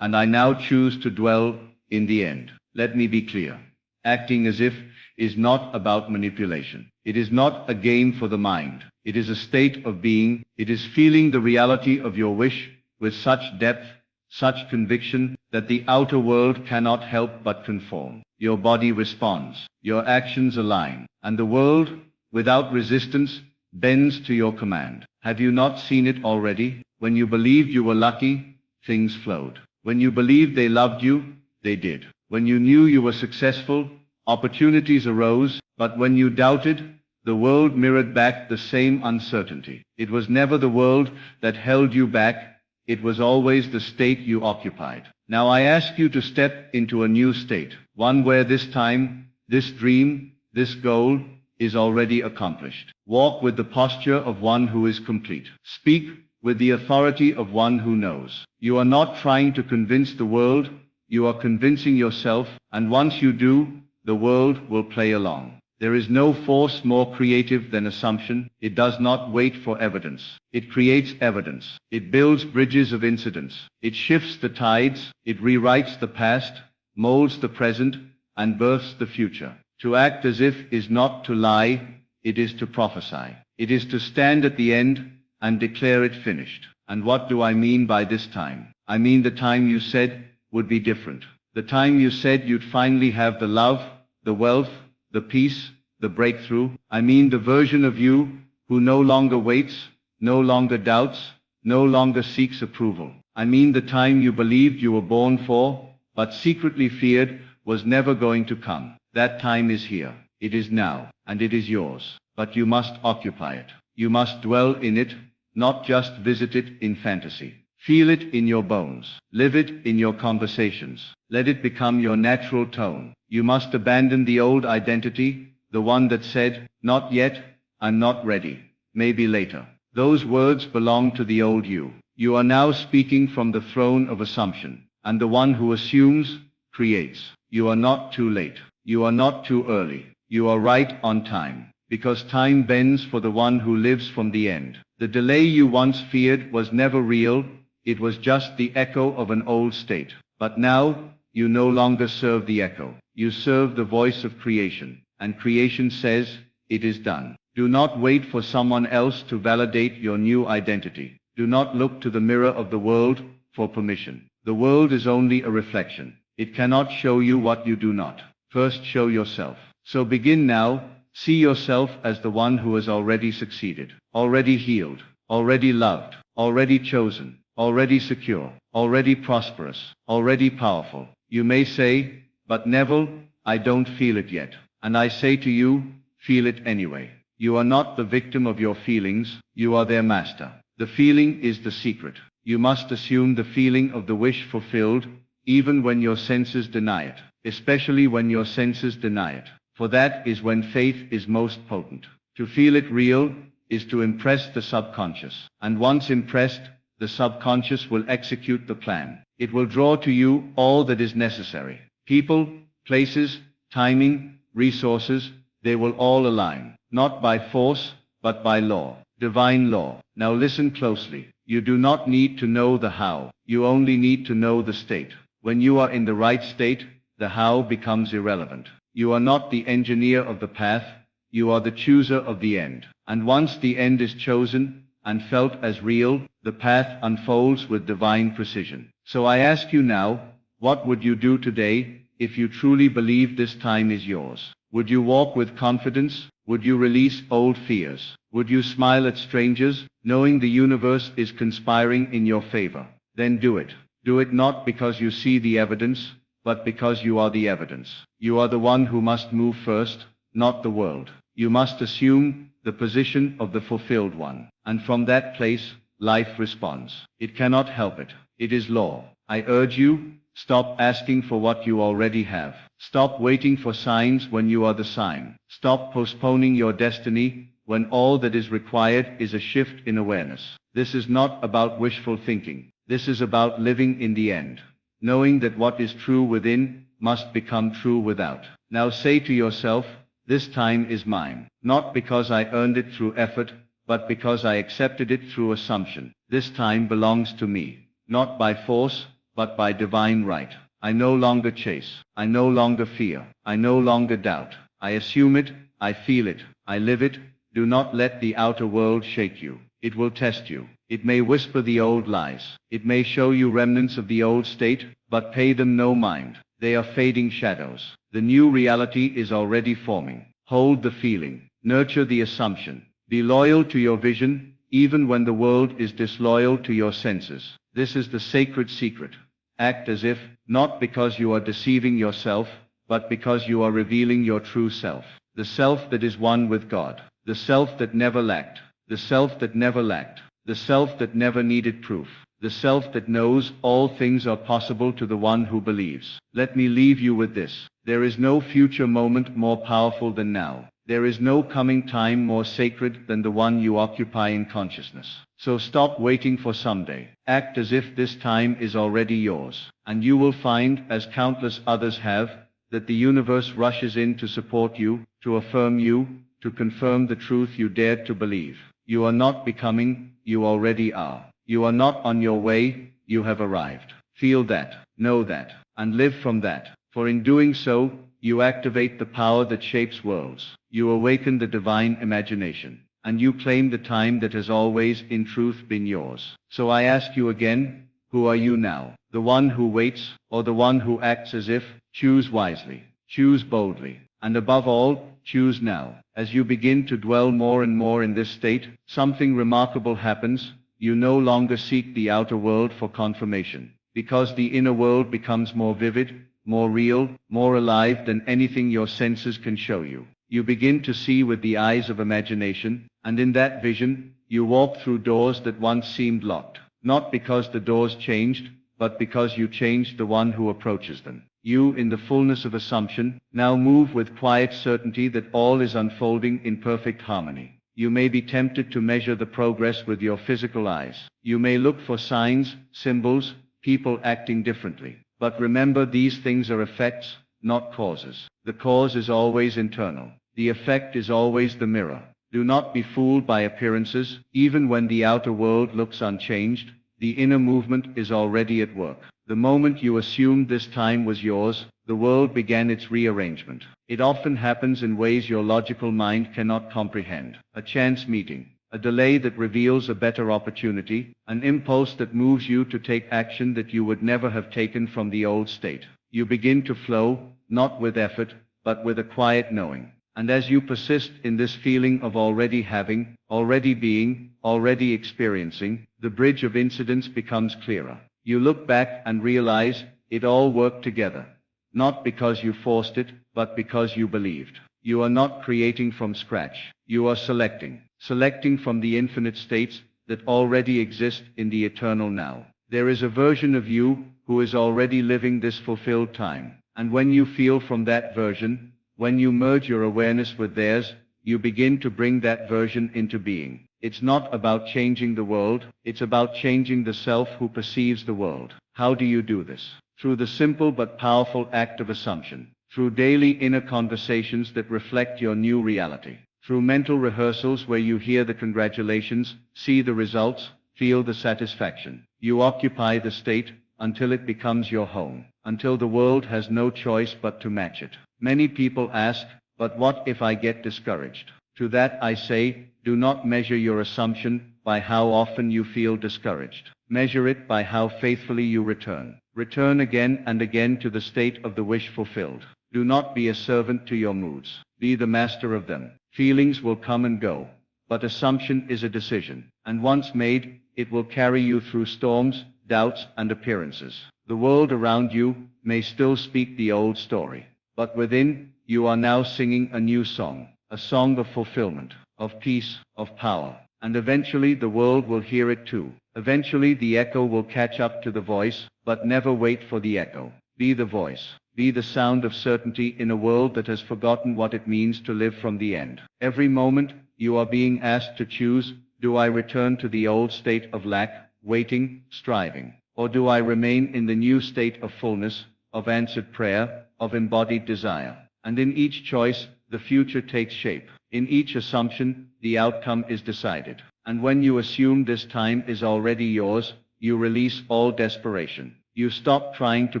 and I now choose to dwell in the end. Let me be clear. Acting as if is not about manipulation. It is not a game for the mind. It is a state of being. It is feeling the reality of your wish with such depth, such conviction, that the outer world cannot help but conform. Your body responds. Your actions align. And the world, without resistance, bends to your command. Have you not seen it already? When you believed you were lucky, things flowed. When you believed they loved you, they did. When you knew you were successful, opportunities arose, but when you doubted, the world mirrored back the same uncertainty. It was never the world that held you back, it was always the state you occupied. Now I ask you to step into a new state, one where this time, this dream, this goal is already accomplished. Walk with the posture of one who is complete. Speak with the authority of one who knows. You are not trying to convince the world, you are convincing yourself, and once you do, the world will play along. There is no force more creative than assumption. It does not wait for evidence. It creates evidence. It builds bridges of incidents. It shifts the tides. It rewrites the past, molds the present, and births the future. To act as if is not to lie, it is to prophesy. It is to stand at the end and declare it finished. And what do I mean by this time? I mean the time you said would be different. The time you said you'd finally have the love, the wealth, the peace, the breakthrough. I mean the version of you who no longer waits, no longer doubts, no longer seeks approval. I mean the time you believed you were born for, but secretly feared was never going to come. That time is here. It is now, and it is yours. But you must occupy it. You must dwell in it, not just visit it in fantasy. Feel it in your bones. Live it in your conversations. Let it become your natural tone. You must abandon the old identity, the one that said, not yet, I'm not ready, maybe later. Those words belong to the old you. You are now speaking from the throne of assumption, and the one who assumes, creates. You are not too late. You are not too early. You are right on time, because time bends for the one who lives from the end. The delay you once feared was never real. It was just the echo of an old state. But now, you no longer serve the echo. You serve the voice of creation. And creation says, it is done. Do not wait for someone else to validate your new identity. Do not look to the mirror of the world for permission. The world is only a reflection. It cannot show you what you do not. First show yourself. So begin now. See yourself as the one who has already succeeded, already healed, already loved, already chosen, already secure, already prosperous, already powerful. You may say, but Neville, I don't feel it yet. And I say to you, feel it anyway. You are not the victim of your feelings, you are their master. The feeling is the secret. You must assume the feeling of the wish fulfilled, even when your senses deny it, especially when your senses deny it. For that is when faith is most potent. To feel it real is to impress the subconscious. And once impressed, the subconscious will execute the plan. It will draw to you all that is necessary. People, places, timing, resources. They will all align, not by force, but by law, divine law. Now listen closely. You do not need to know the how, you only need to know the state. When you are in the right state, the how becomes irrelevant. You are not the engineer of the path, you are the chooser of the end. And once the end is chosen and felt as real, the path unfolds with divine precision. So I ask you now, what would you do today if you truly believe this time is yours? Would you walk with confidence? Would you release old fears? Would you smile at strangers, knowing the universe is conspiring in your favor? Then do it. Do it not because you see the evidence, but because you are the evidence. You are the one who must move first, not the world. You must assume the position of the fulfilled one. And from that place, life responds. It cannot help it. It is law. I urge you, stop asking for what you already have. Stop waiting for signs when you are the sign. Stop postponing your destiny when all that is required is a shift in awareness. This is not about wishful thinking. This is about living in the end, knowing that what is true within must become true without. Now say to yourself, this time is mine, not because I earned it through effort, but because I accepted it through assumption. This time belongs to me, not by force, but by divine right. I no longer chase. I no longer fear. I no longer doubt. I assume it. I feel it. I live it. Do not let the outer world shake you. It will test you. It may whisper the old lies. It may show you remnants of the old state, but pay them no mind. They are fading shadows. The new reality is already forming. Hold the feeling. Nurture the assumption. Be loyal to your vision, even when the world is disloyal to your senses. This is the sacred secret. Act as if, not because you are deceiving yourself, but because you are revealing your true self. The self that is one with God. The self that never lacked. The self that never lacked. The self that never needed proof. The self that knows all things are possible to the one who believes. Let me leave you with this. There is no future moment more powerful than now. There is no coming time more sacred than the one you occupy in consciousness. So stop waiting for someday. Act as if this time is already yours. And you will find, as countless others have, that the universe rushes in to support you, to affirm you, to confirm the truth you dared to believe. You are not becoming, you already are. You are not on your way, you have arrived. Feel that, know that, and live from that. For in doing so, you activate the power that shapes worlds. You awaken the divine imagination. And you claim the time that has always in truth been yours. So I ask you again, who are you now? The one who waits, or the one who acts as if? Choose wisely. Choose boldly. And above all, choose now. As you begin to dwell more and more in this state, something remarkable happens. You no longer seek the outer world for confirmation, because the inner world becomes more vivid, more real, more alive than anything your senses can show you. You begin to see with the eyes of imagination, and in that vision, you walk through doors that once seemed locked, not because the doors changed, but because you changed the one who approaches them. You, in the fullness of assumption, now move with quiet certainty that all is unfolding in perfect harmony. You may be tempted to measure the progress with your physical eyes. You may look for signs, symbols, people acting differently. But remember, these things are effects, not causes. The cause is always internal. The effect is always the mirror. Do not be fooled by appearances. Even when the outer world looks unchanged, the inner movement is already at work. The moment you assumed this time was yours, the world began its rearrangement. It often happens in ways your logical mind cannot comprehend. A chance meeting, a delay that reveals a better opportunity, an impulse that moves you to take action that you would never have taken from the old state. You begin to flow, not with effort, but with a quiet knowing. And as you persist in this feeling of already having, already being, already experiencing, the bridge of incidents becomes clearer. You look back and realize it all worked together. Not because you forced it, but because you believed. You are not creating from scratch. You are selecting. Selecting from the infinite states that already exist in the eternal now. There is a version of you who is already living this fulfilled time. And when you feel from that version, when you merge your awareness with theirs, you begin to bring that version into being. It's not about changing the world, it's about changing the self who perceives the world. How do you do this? Through the simple but powerful act of assumption. through daily inner conversations that reflect your new reality, through mental rehearsals where you hear the congratulations, see the results, feel the satisfaction. You occupy the state until it becomes your home, until the world has no choice but to match it. Many people ask, but what if I get discouraged? To that I say, do not measure your assumption by how often you feel discouraged. Measure it by how faithfully you return. Return again and again to the state of the wish fulfilled. Do not be a servant to your moods. Be the master of them. Feelings will come and go, but assumption is a decision, and once made, it will carry you through storms, doubts, and appearances. The world around you may still speak the old story, but within, you are now singing a new song, a song of fulfillment, of peace, of power. And eventually the world will hear it too. Eventually the echo will catch up to the voice, but never wait for the echo. Be the voice. Be the sound of certainty in a world that has forgotten what it means to live from the end. Every moment, you are being asked to choose, do I return to the old state of lack, waiting, striving? Or do I remain in the new state of fullness, of answered prayer, of embodied desire? And in each choice, the future takes shape. In each assumption, the outcome is decided. And when you assume this time is already yours, you release all desperation. You stop trying to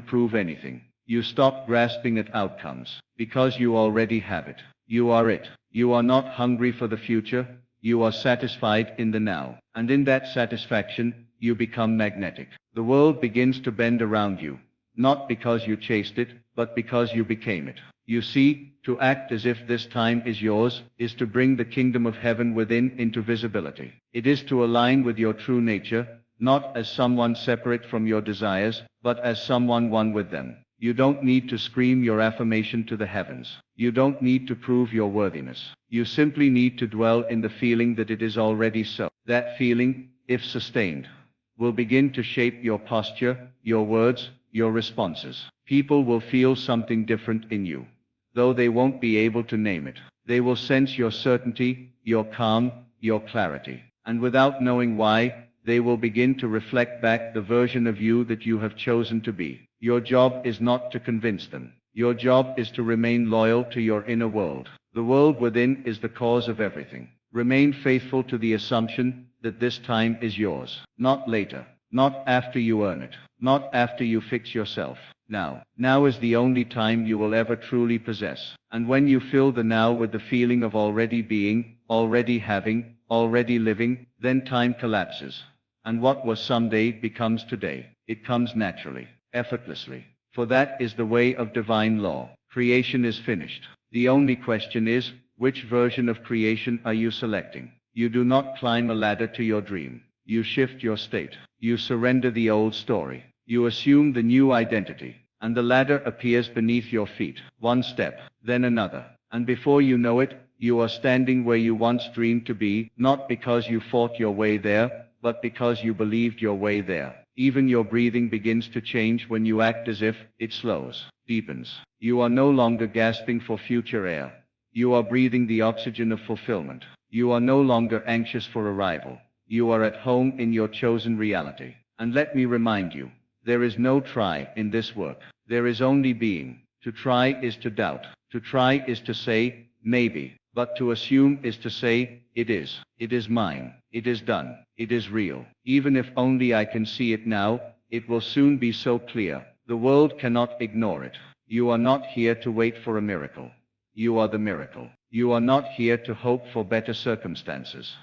prove anything. You stop grasping at outcomes, because you already have it. You are it. You are not hungry for the future, you are satisfied in the now. And in that satisfaction, you become magnetic. The world begins to bend around you, not because you chased it, but because you became it. You see, to act as if this time is yours, is to bring the kingdom of heaven within into visibility. It is to align with your true nature, not as someone separate from your desires, but as someone one with them. You don't need to scream your affirmation to the heavens. You don't need to prove your worthiness. You simply need to dwell in the feeling that it is already so. That feeling, if sustained, will begin to shape your posture, your words, your responses. People will feel something different in you, though they won't be able to name it. They will sense your certainty, your calm, your clarity. And without knowing why, they will begin to reflect back the version of you that you have chosen to be. Your job is not to convince them. Your job is to remain loyal to your inner world. The world within is the cause of everything. Remain faithful to the assumption that this time is yours. Not later. Not after you earn it. Not after you fix yourself. Now. Now is the only time you will ever truly possess. And when you fill the now with the feeling of already being, already having, already living, then time collapses. And what was someday becomes today. It comes naturally, effortlessly. For that is the way of divine law. Creation is finished. The only question is, which version of creation are you selecting? You do not climb a ladder to your dream. You shift your state. You surrender the old story. You assume the new identity. And the ladder appears beneath your feet. One step, then another. And before you know it, you are standing where you once dreamed to be, not because you fought your way there, but because you believed your way there. Even your breathing begins to change when you act as if it slows, deepens. You are no longer gasping for future air. You are breathing the oxygen of fulfillment. You are no longer anxious for arrival. You are at home in your chosen reality. And let me remind you, there is no try in this work. There is only being. To try is to doubt. To try is to say, maybe. But to assume is to say, it is. It is mine. It is done. It is real. Even if only I can see it now, it will soon be so clear. The world cannot ignore it. You are not here to wait for a miracle. You are the miracle. You are not here to hope for better circumstances.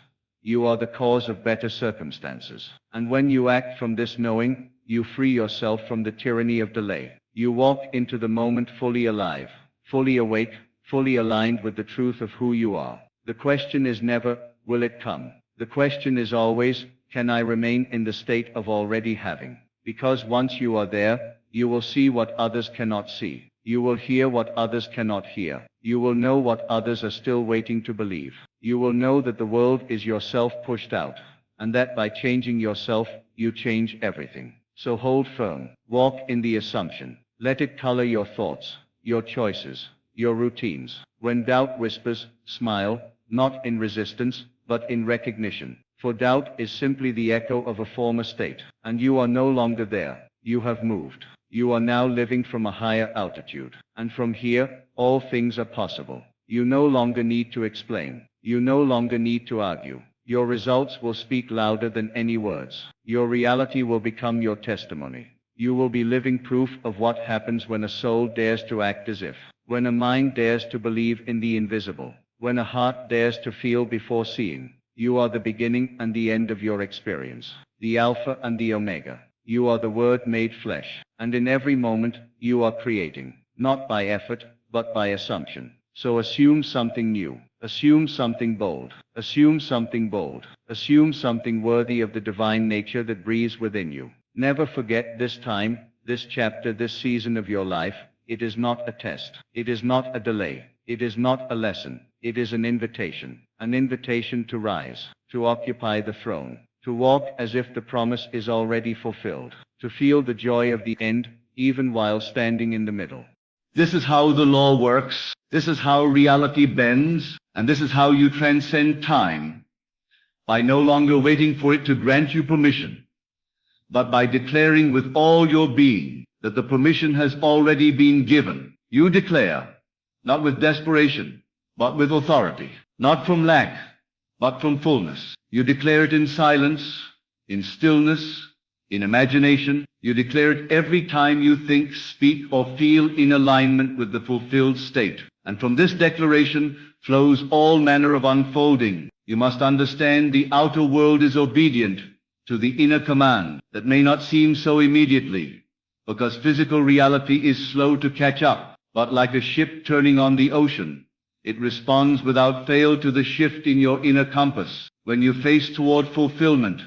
You are the cause of better circumstances. And when you act from this knowing, you free yourself from the tyranny of delay. You walk into the moment fully alive, fully awake, fully aligned with the truth of who you are. The question is never, will it come? The question is always, can I remain in the state of already having? Because once you are there, you will see what others cannot see. You will hear what others cannot hear. You will know what others are still waiting to believe. You will know that the world is yourself pushed out, and that by changing yourself, you change everything. So hold firm. Walk in the assumption. Let it color your thoughts, your choices, your routines. When doubt whispers, smile, not in resistance, but in recognition. For doubt is simply the echo of a former state, and you are no longer there. You have moved. You are now living from a higher altitude. And from here, all things are possible. You no longer need to explain. You no longer need to argue. Your results will speak louder than any words. Your reality will become your testimony. You will be living proof of what happens when a soul dares to act as if, when a mind dares to believe in the invisible, when a heart dares to feel before seeing. You are the beginning and the end of your experience, the Alpha and the Omega. You are the Word made flesh, and in every moment, you are creating, not by effort, but by assumption. So assume something new, assume something bold, assume something bold, assume something worthy of the divine nature that breathes within you. Never forget this time, this chapter, this season of your life. It is not a test, it is not a delay, it is not a lesson, it is an invitation to rise, to occupy the throne, to walk as if the promise is already fulfilled, to feel the joy of the end, even while standing in the middle. This is how the law works. This is how reality bends. And this is how you transcend time, by no longer waiting for it to grant you permission, but by declaring with all your being that the permission has already been given. You declare, not with desperation, but with authority, not from lack, but from fullness. You declare it in silence, in stillness, in imagination. You declare it every time you think, speak, or feel in alignment with the fulfilled state. And from this declaration flows all manner of unfolding. You must understand the outer world is obedient to the inner command that may not seem so immediately, because physical reality is slow to catch up. But like a ship turning on the ocean, it responds without fail to the shift in your inner compass. When you face toward fulfillment,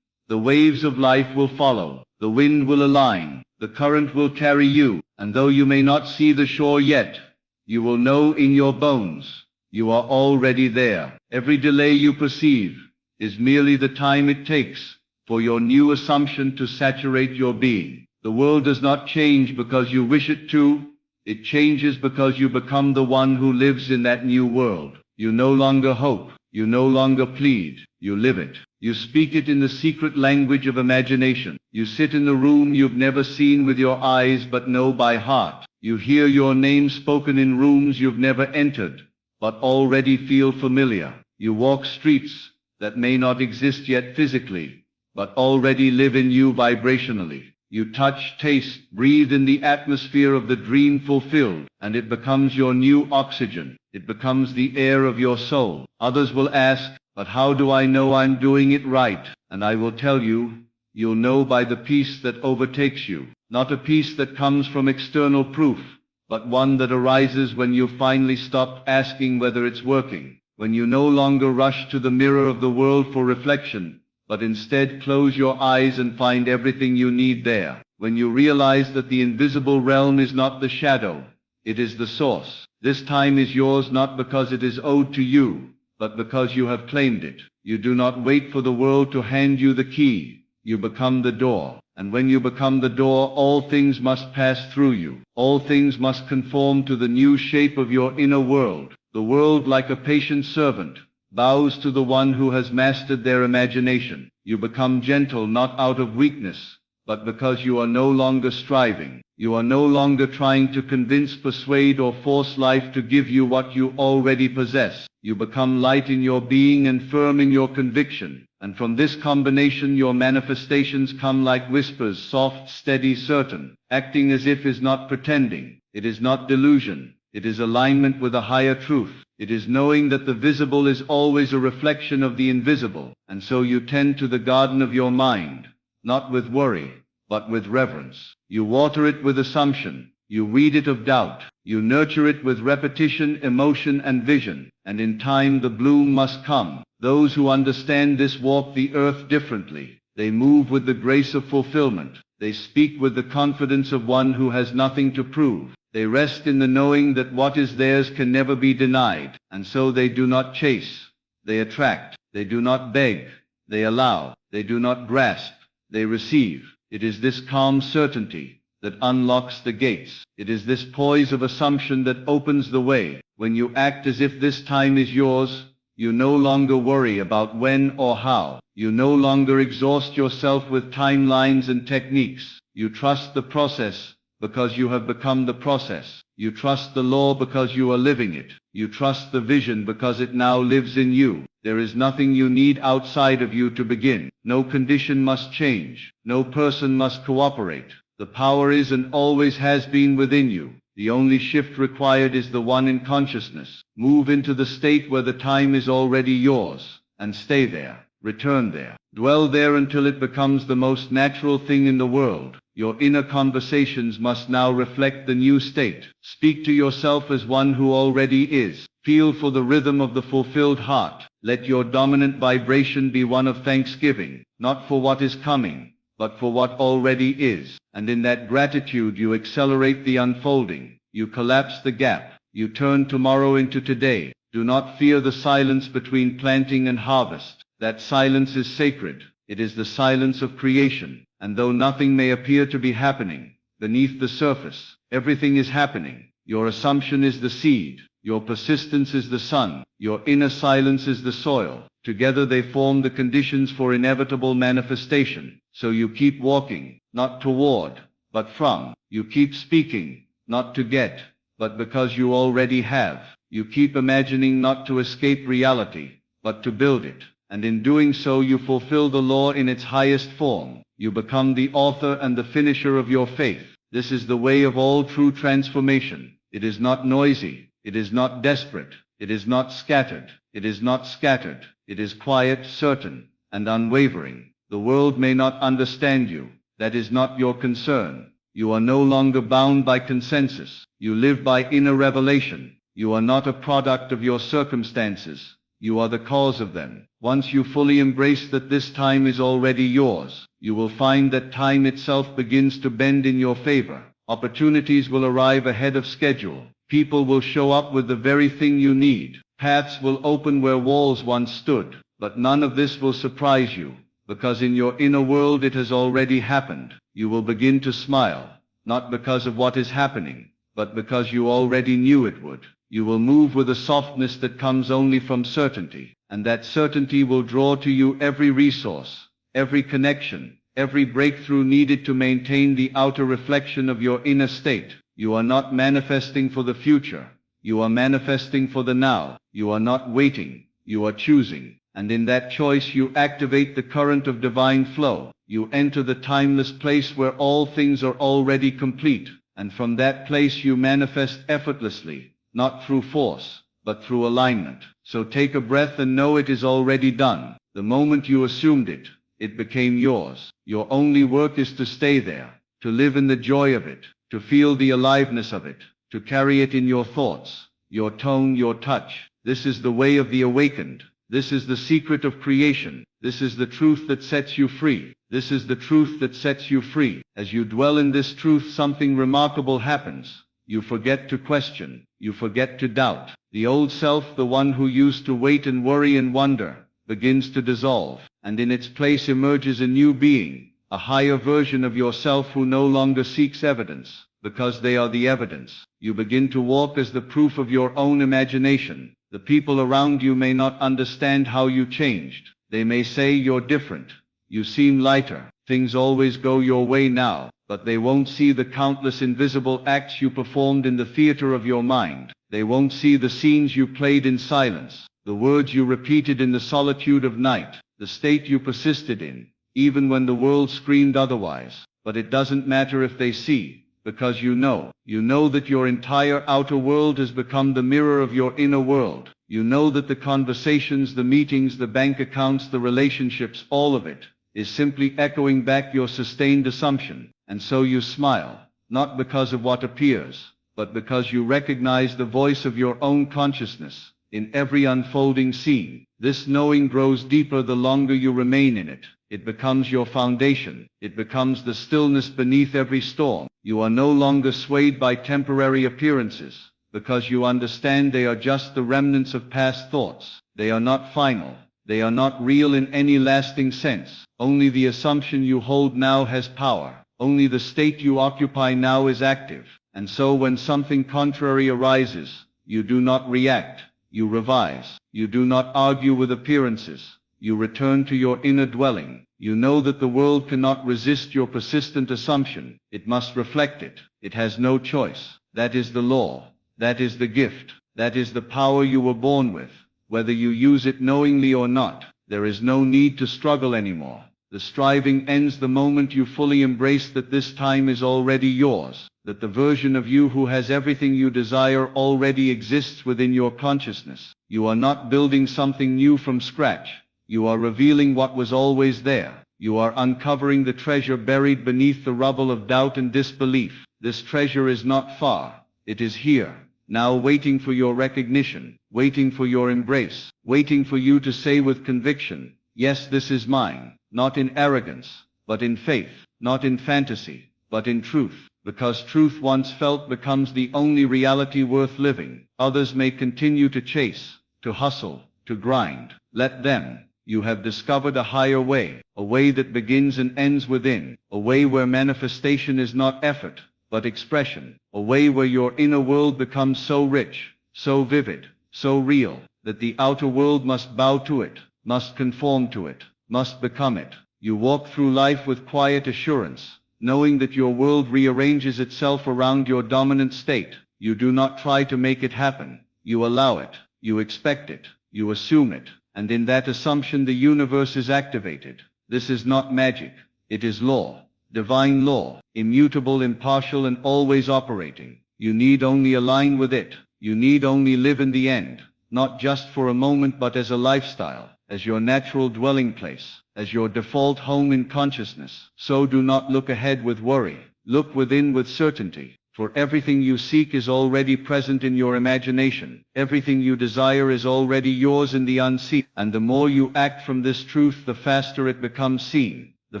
the waves of life will follow, the wind will align, the current will carry you, and though you may not see the shore yet, you will know in your bones, you are already there. Every delay you perceive is merely the time it takes for your new assumption to saturate your being. The world does not change because you wish it to. It changes because you become the one who lives in that new world. You no longer hope. You no longer plead. You live it. You speak it in the secret language of imagination. You sit in the room you've never seen with your eyes but know by heart. You hear your name spoken in rooms you've never entered, but already feel familiar. You walk streets that may not exist yet physically, but already live in you vibrationally. You touch, taste, breathe in the atmosphere of the dream fulfilled, and it becomes your new oxygen. It becomes the air of your soul. Others will ask, but how do I know I'm doing it right? And I will tell you, you'll know by the peace that overtakes you. Not a peace that comes from external proof, but one that arises when you finally stop asking whether it's working, when you no longer rush to the mirror of the world for reflection, but instead close your eyes and find everything you need there, when you realize that the invisible realm is not the shadow, it is the source. This time is yours not because it is owed to you, but because you have claimed it. You do not wait for the world to hand you the key. You become the door. And when you become the door, all things must pass through you. All things must conform to the new shape of your inner world. The world, like a patient servant, bows to the one who has mastered their imagination. You become gentle not out of weakness, but because you are no longer striving. You are no longer trying to convince, persuade, or force life to give you what you already possess. You become light in your being and firm in your conviction. And from this combination your manifestations come like whispers, soft, steady, certain. Acting as if is not pretending. It is not delusion. It is alignment with a higher truth. It is knowing that the visible is always a reflection of the invisible. And so you tend to the garden of your mind, not with worry, but with reverence. You water it with assumption. You weed it of doubt. You nurture it with repetition, emotion, and vision. And in time the bloom must come. Those who understand this walk the earth differently. They move with the grace of fulfillment. They speak with the confidence of one who has nothing to prove. They rest in the knowing that what is theirs can never be denied. And so they do not chase. They attract. They do not beg. They allow. They do not grasp. They receive. It is this calm certainty that unlocks the gates. It is this poise of assumption that opens the way. When you act as if this time is yours, you no longer worry about when or how. You no longer exhaust yourself with timelines and techniques. You trust the process, because you have become the process. You trust the law because you are living it. You trust the vision because it now lives in you. There is nothing you need outside of you to begin. No condition must change. No person must cooperate. The power is and always has been within you. The only shift required is the one in consciousness. Move into the state where the time is already yours, and stay there. Return there. Dwell there until it becomes the most natural thing in the world. Your inner conversations must now reflect the new state. Speak to yourself as one who already is. Feel for the rhythm of the fulfilled heart. Let your dominant vibration be one of thanksgiving, not for what is coming, but for what already is. And in that gratitude you accelerate the unfolding. You collapse the gap. You turn tomorrow into today. Do not fear the silence between planting and harvest. That silence is sacred. It is the silence of creation. And though nothing may appear to be happening, beneath the surface, everything is happening. Your assumption is the seed. Your persistence is the sun. Your inner silence is the soil. Together they form the conditions for inevitable manifestation. So you keep walking, not toward, but from. You keep speaking, not to get, but because you already have. You keep imagining not to escape reality, but to build it. And in doing so you fulfill the law in its highest form. You become the author and the finisher of your faith. This is the way of all true transformation. It is not noisy. It is not desperate. It is not scattered. It is not scattered. It is quiet, certain, and unwavering. The world may not understand you. That is not your concern. You are no longer bound by consensus. You live by inner revelation. You are not a product of your circumstances. You are the cause of them. Once you fully embrace that this time is already yours, you will find that time itself begins to bend in your favor. Opportunities will arrive ahead of schedule. People will show up with the very thing you need. Paths will open where walls once stood. But none of this will surprise you, because in your inner world it has already happened. You will begin to smile, not because of what is happening, but because you already knew it would. You will move with a softness that comes only from certainty, and that certainty will draw to you every resource, every connection, every breakthrough needed to maintain the outer reflection of your inner state. You are not manifesting for the future. You are manifesting for the now. You are not waiting. You are choosing. And in that choice you activate the current of divine flow. You enter the timeless place where all things are already complete. And from that place you manifest effortlessly, not through force, but through alignment. So take a breath and know it is already done. The moment you assumed it, it became yours. Your only work is to stay there, to live in the joy of it, to feel the aliveness of it, to carry it in your thoughts, your tone, your touch. This is the way of the awakened. This is the secret of creation. This is the truth that sets you free. This is the truth that sets you free. As you dwell in this truth, something remarkable happens. You forget to question. You forget to doubt. The old self, the one who used to wait and worry and wonder, begins to dissolve, and in its place emerges a new being, a higher version of yourself who no longer seeks evidence, because they are the evidence. You begin to walk as the proof of your own imagination. The people around you may not understand how you changed. They may say you're different. You seem lighter. Things always go your way now. But they won't see the countless invisible acts you performed in the theater of your mind. They won't see the scenes you played in silence, the words you repeated in the solitude of night, the state you persisted in, even when the world screamed otherwise. But it doesn't matter if they see, because you know that your entire outer world has become the mirror of your inner world. You know that the conversations, the meetings, the bank accounts, the relationships, all of it, is simply echoing back your sustained assumption. And so you smile, not because of what appears, but because you recognize the voice of your own consciousness in every unfolding scene. This knowing grows deeper the longer you remain in it. It becomes your foundation. It becomes the stillness beneath every storm. You are no longer swayed by temporary appearances, because you understand they are just the remnants of past thoughts. They are not final. They are not real in any lasting sense. Only the assumption you hold now has power. Only the state you occupy now is active. And so when something contrary arises, you do not react. You revise. You do not argue with appearances. You return to your inner dwelling. You know that the world cannot resist your persistent assumption. It must reflect it. It has no choice. That is the law. That is the gift. That is the power you were born with. Whether you use it knowingly or not, there is no need to struggle anymore. The striving ends the moment you fully embrace that this time is already yours, that the version of you who has everything you desire already exists within your consciousness. You are not building something new from scratch. You are revealing what was always there. You are uncovering the treasure buried beneath the rubble of doubt and disbelief. This treasure is not far. It is here, now waiting for your recognition, waiting for your embrace, waiting for you to say with conviction, yes, this is mine, not in arrogance, but in faith, not in fantasy, but in truth, because truth once felt becomes the only reality worth living. Others may continue to chase, to hustle, to grind. Let them. You have discovered a higher way, a way that begins and ends within, a way where manifestation is not effort, but expression, a way where your inner world becomes so rich, so vivid, so real, that the outer world must bow to it, must conform to it, must become it. You walk through life with quiet assurance, knowing that your world rearranges itself around your dominant state. You do not try to make it happen. You allow it. You expect it. You assume it. And in that assumption the universe is activated. This is not magic. It is law. Divine law. Immutable, impartial, and always operating. You need only align with it. You need only live in the end. Not just for a moment but as a lifestyle, as your natural dwelling place, as your default home in consciousness. So do not look ahead with worry. Look within with certainty. For everything you seek is already present in your imagination. Everything you desire is already yours in the unseen. And the more you act from this truth, the faster it becomes seen. The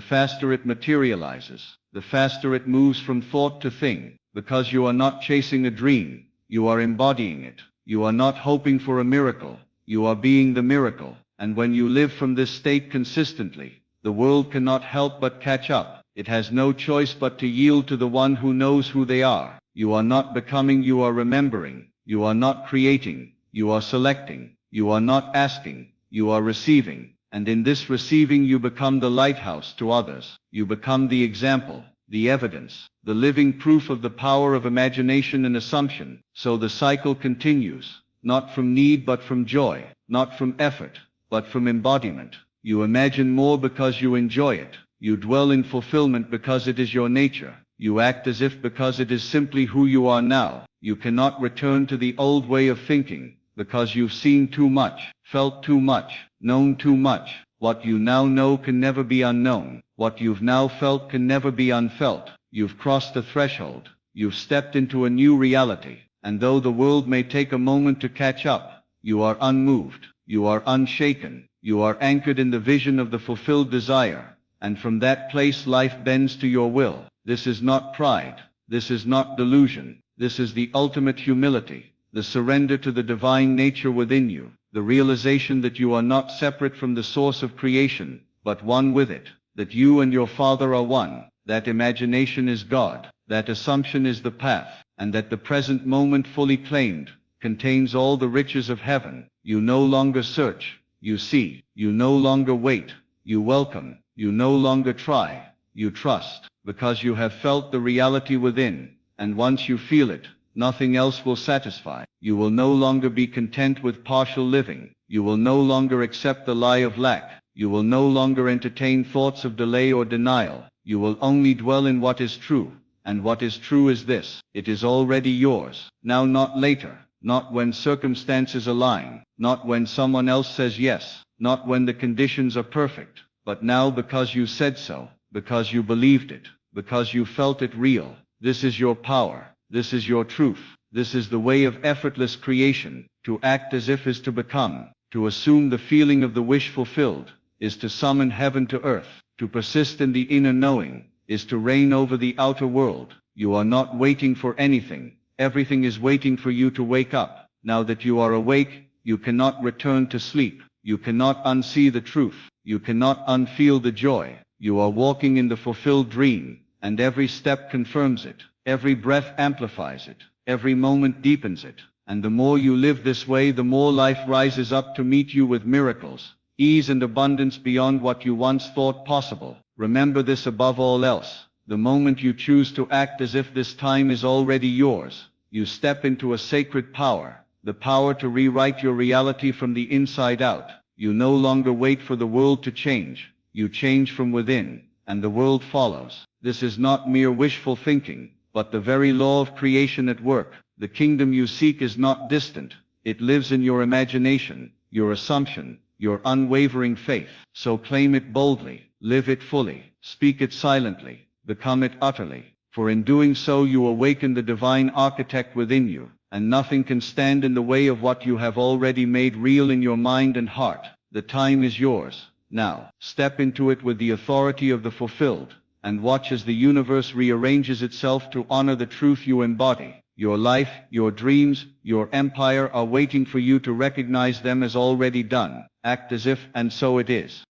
faster it materializes. The faster it moves from thought to thing. Because you are not chasing a dream. You are embodying it. You are not hoping for a miracle. You are being the miracle. And when you live from this state consistently, the world cannot help but catch up. It has no choice but to yield to the one who knows who they are. You are not becoming, you are remembering. You are not creating, you are selecting. You are not asking, you are receiving. And in this receiving you become the lighthouse to others. You become the example, the evidence, the living proof of the power of imagination and assumption. So the cycle continues, not from need but from joy, not from effort, but from embodiment. You imagine more because you enjoy it. You dwell in fulfillment because it is your nature. You act as if because it is simply who you are now. You cannot return to the old way of thinking, because you've seen too much, felt too much, known too much. What you now know can never be unknown. What you've now felt can never be unfelt. You've crossed a threshold. You've stepped into a new reality. And though the world may take a moment to catch up, you are unmoved. You are unshaken. You are anchored in the vision of the fulfilled desire. And from that place life bends to your will. This is not pride. This is not delusion. This is the ultimate humility, the surrender to the divine nature within you, the realization that you are not separate from the source of creation, but one with it, that you and your Father are one, that imagination is God, that assumption is the path, and that the present moment fully claimed contains all the riches of heaven. You no longer search, you see. You no longer wait, you welcome. You no longer try, you trust, because you have felt the reality within, and once you feel it, nothing else will satisfy. You will no longer be content with partial living. You will no longer accept the lie of lack. You will no longer entertain thoughts of delay or denial. You will only dwell in what is true, and what is true is this: it is already yours, now, not later, not when circumstances align, not when someone else says yes, not when the conditions are perfect. But now, because you said so, because you believed it, because you felt it real. This is your power. This is your truth. This is the way of effortless creation. To act as if is to become. To assume the feeling of the wish fulfilled is to summon heaven to earth. To persist in the inner knowing is to reign over the outer world. You are not waiting for anything. Everything is waiting for you to wake up. Now that you are awake, you cannot return to sleep. You cannot unsee the truth. You cannot unfeel the joy. You are walking in the fulfilled dream, and every step confirms it. Every breath amplifies it. Every moment deepens it. And the more you live this way, the more life rises up to meet you with miracles, ease and abundance beyond what you once thought possible. Remember this above all else. The moment you choose to act as if this time is already yours, you step into a sacred power, the power to rewrite your reality from the inside out. You no longer wait for the world to change. You change from within, and the world follows. This is not mere wishful thinking, but the very law of creation at work. The kingdom you seek is not distant. It lives in your imagination, your assumption, your unwavering faith. So claim it boldly, live it fully, speak it silently, become it utterly. For in doing so you awaken the divine architect within you, and nothing can stand in the way of what you have already made real in your mind and heart. The time is yours. Now, step into it with the authority of the fulfilled, and watch as the universe rearranges itself to honor the truth you embody. Your life, your dreams, your empire are waiting for you to recognize them as already done. Act as if, and so it is.